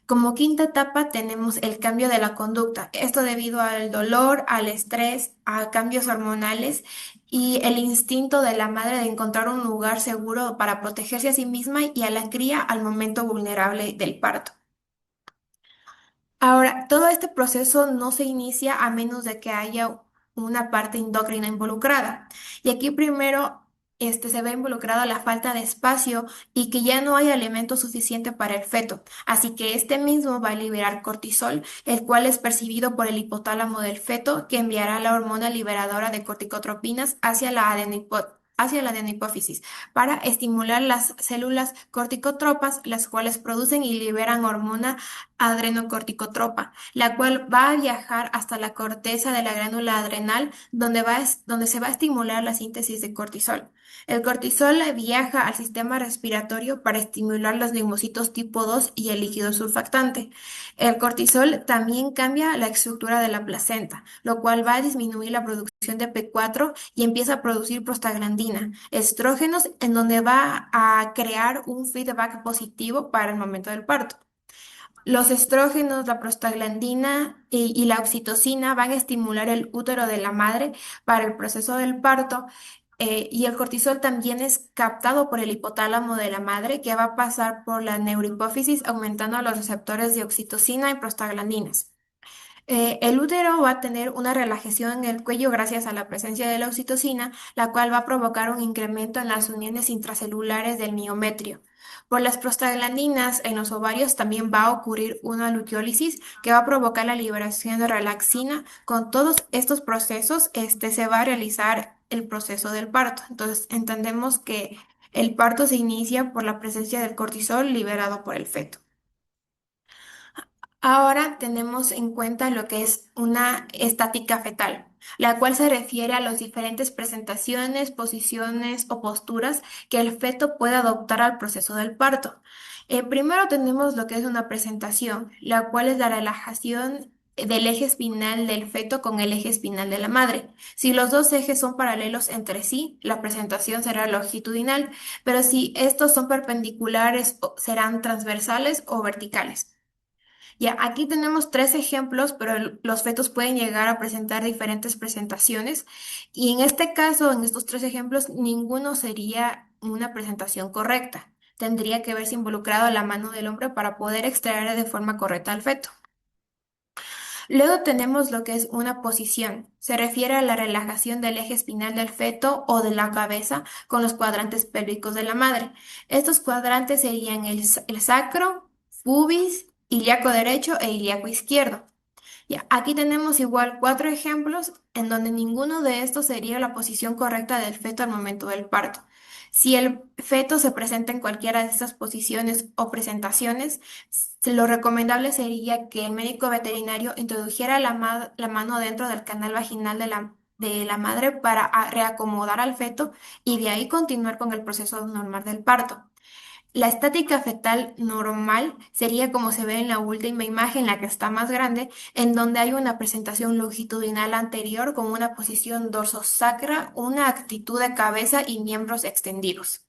Como quinta etapa tenemos el cambio de la conducta, esto debido al dolor, al estrés, a cambios hormonales y el instinto de la madre de encontrar un lugar seguro para protegerse a sí misma y a la cría al momento vulnerable del parto. Ahora, todo este proceso no se inicia a menos de que haya una parte endocrina involucrada. Y aquí primero se ve involucrada la falta de espacio y que ya no hay alimento suficiente para el feto. Así que este mismo va a liberar cortisol, el cual es percibido por el hipotálamo del feto, que enviará la hormona liberadora de corticotropinas hacia la adenohipófisis para estimular las células corticotropas, las cuales producen y liberan hormona adrenocorticotropa, la cual va a viajar hasta la corteza de la glándula adrenal, donde se va a estimular la síntesis de cortisol. El cortisol viaja al sistema respiratorio para estimular los linfocitos tipo 2 y el líquido surfactante. El cortisol también cambia la estructura de la placenta, lo cual va a disminuir la producción de P4 y empieza a producir prostaglandina, estrógenos, en donde va a crear un feedback positivo para el momento del parto. Los estrógenos, la prostaglandina y la oxitocina van a estimular el útero de la madre para el proceso del parto, y el cortisol también es captado por el hipotálamo de la madre, que va a pasar por la neurohipófisis, aumentando los receptores de oxitocina y prostaglandinas. El útero va a tener una relajación en el cuello gracias a la presencia de la oxitocina, la cual va a provocar un incremento en las uniones intracelulares del miometrio. Por las prostaglandinas en los ovarios también va a ocurrir una luteólisis que va a provocar la liberación de relaxina. Con todos estos procesos, se va a realizar el proceso del parto. Entonces, entendemos que el parto se inicia por la presencia del cortisol liberado por el feto. Ahora tenemos en cuenta lo que es una estática fetal, la cual se refiere a las diferentes presentaciones, posiciones o posturas que el feto puede adoptar al proceso del parto. Primero tenemos lo que es una presentación, la cual es la relajación del eje espinal del feto con el eje espinal de la madre. Si los dos ejes son paralelos entre sí, la presentación será longitudinal, pero si estos son perpendiculares, serán transversales o verticales. Ya, aquí tenemos tres ejemplos, pero los fetos pueden llegar a presentar diferentes presentaciones y en este caso, en estos tres ejemplos, ninguno sería una presentación correcta. Tendría que verse involucrado la mano del hombre para poder extraer de forma correcta al feto. Luego tenemos lo que es una posición. Se refiere a la relajación del eje espinal del feto o de la cabeza con los cuadrantes pélvicos de la madre. Estos cuadrantes serían el sacro, pubis, ilíaco derecho e ilíaco izquierdo. Ya, aquí tenemos igual cuatro ejemplos en donde ninguno de estos sería la posición correcta del feto al momento del parto. Si el feto se presenta en cualquiera de estas posiciones o presentaciones, lo recomendable sería que el médico veterinario introdujera la mano dentro del canal vaginal de la madre para reacomodar al feto y de ahí continuar con el proceso normal del parto. La estática fetal normal sería como se ve en la última imagen, la que está más grande, en donde hay una presentación longitudinal anterior con una posición dorsosacra, una actitud de cabeza y miembros extendidos.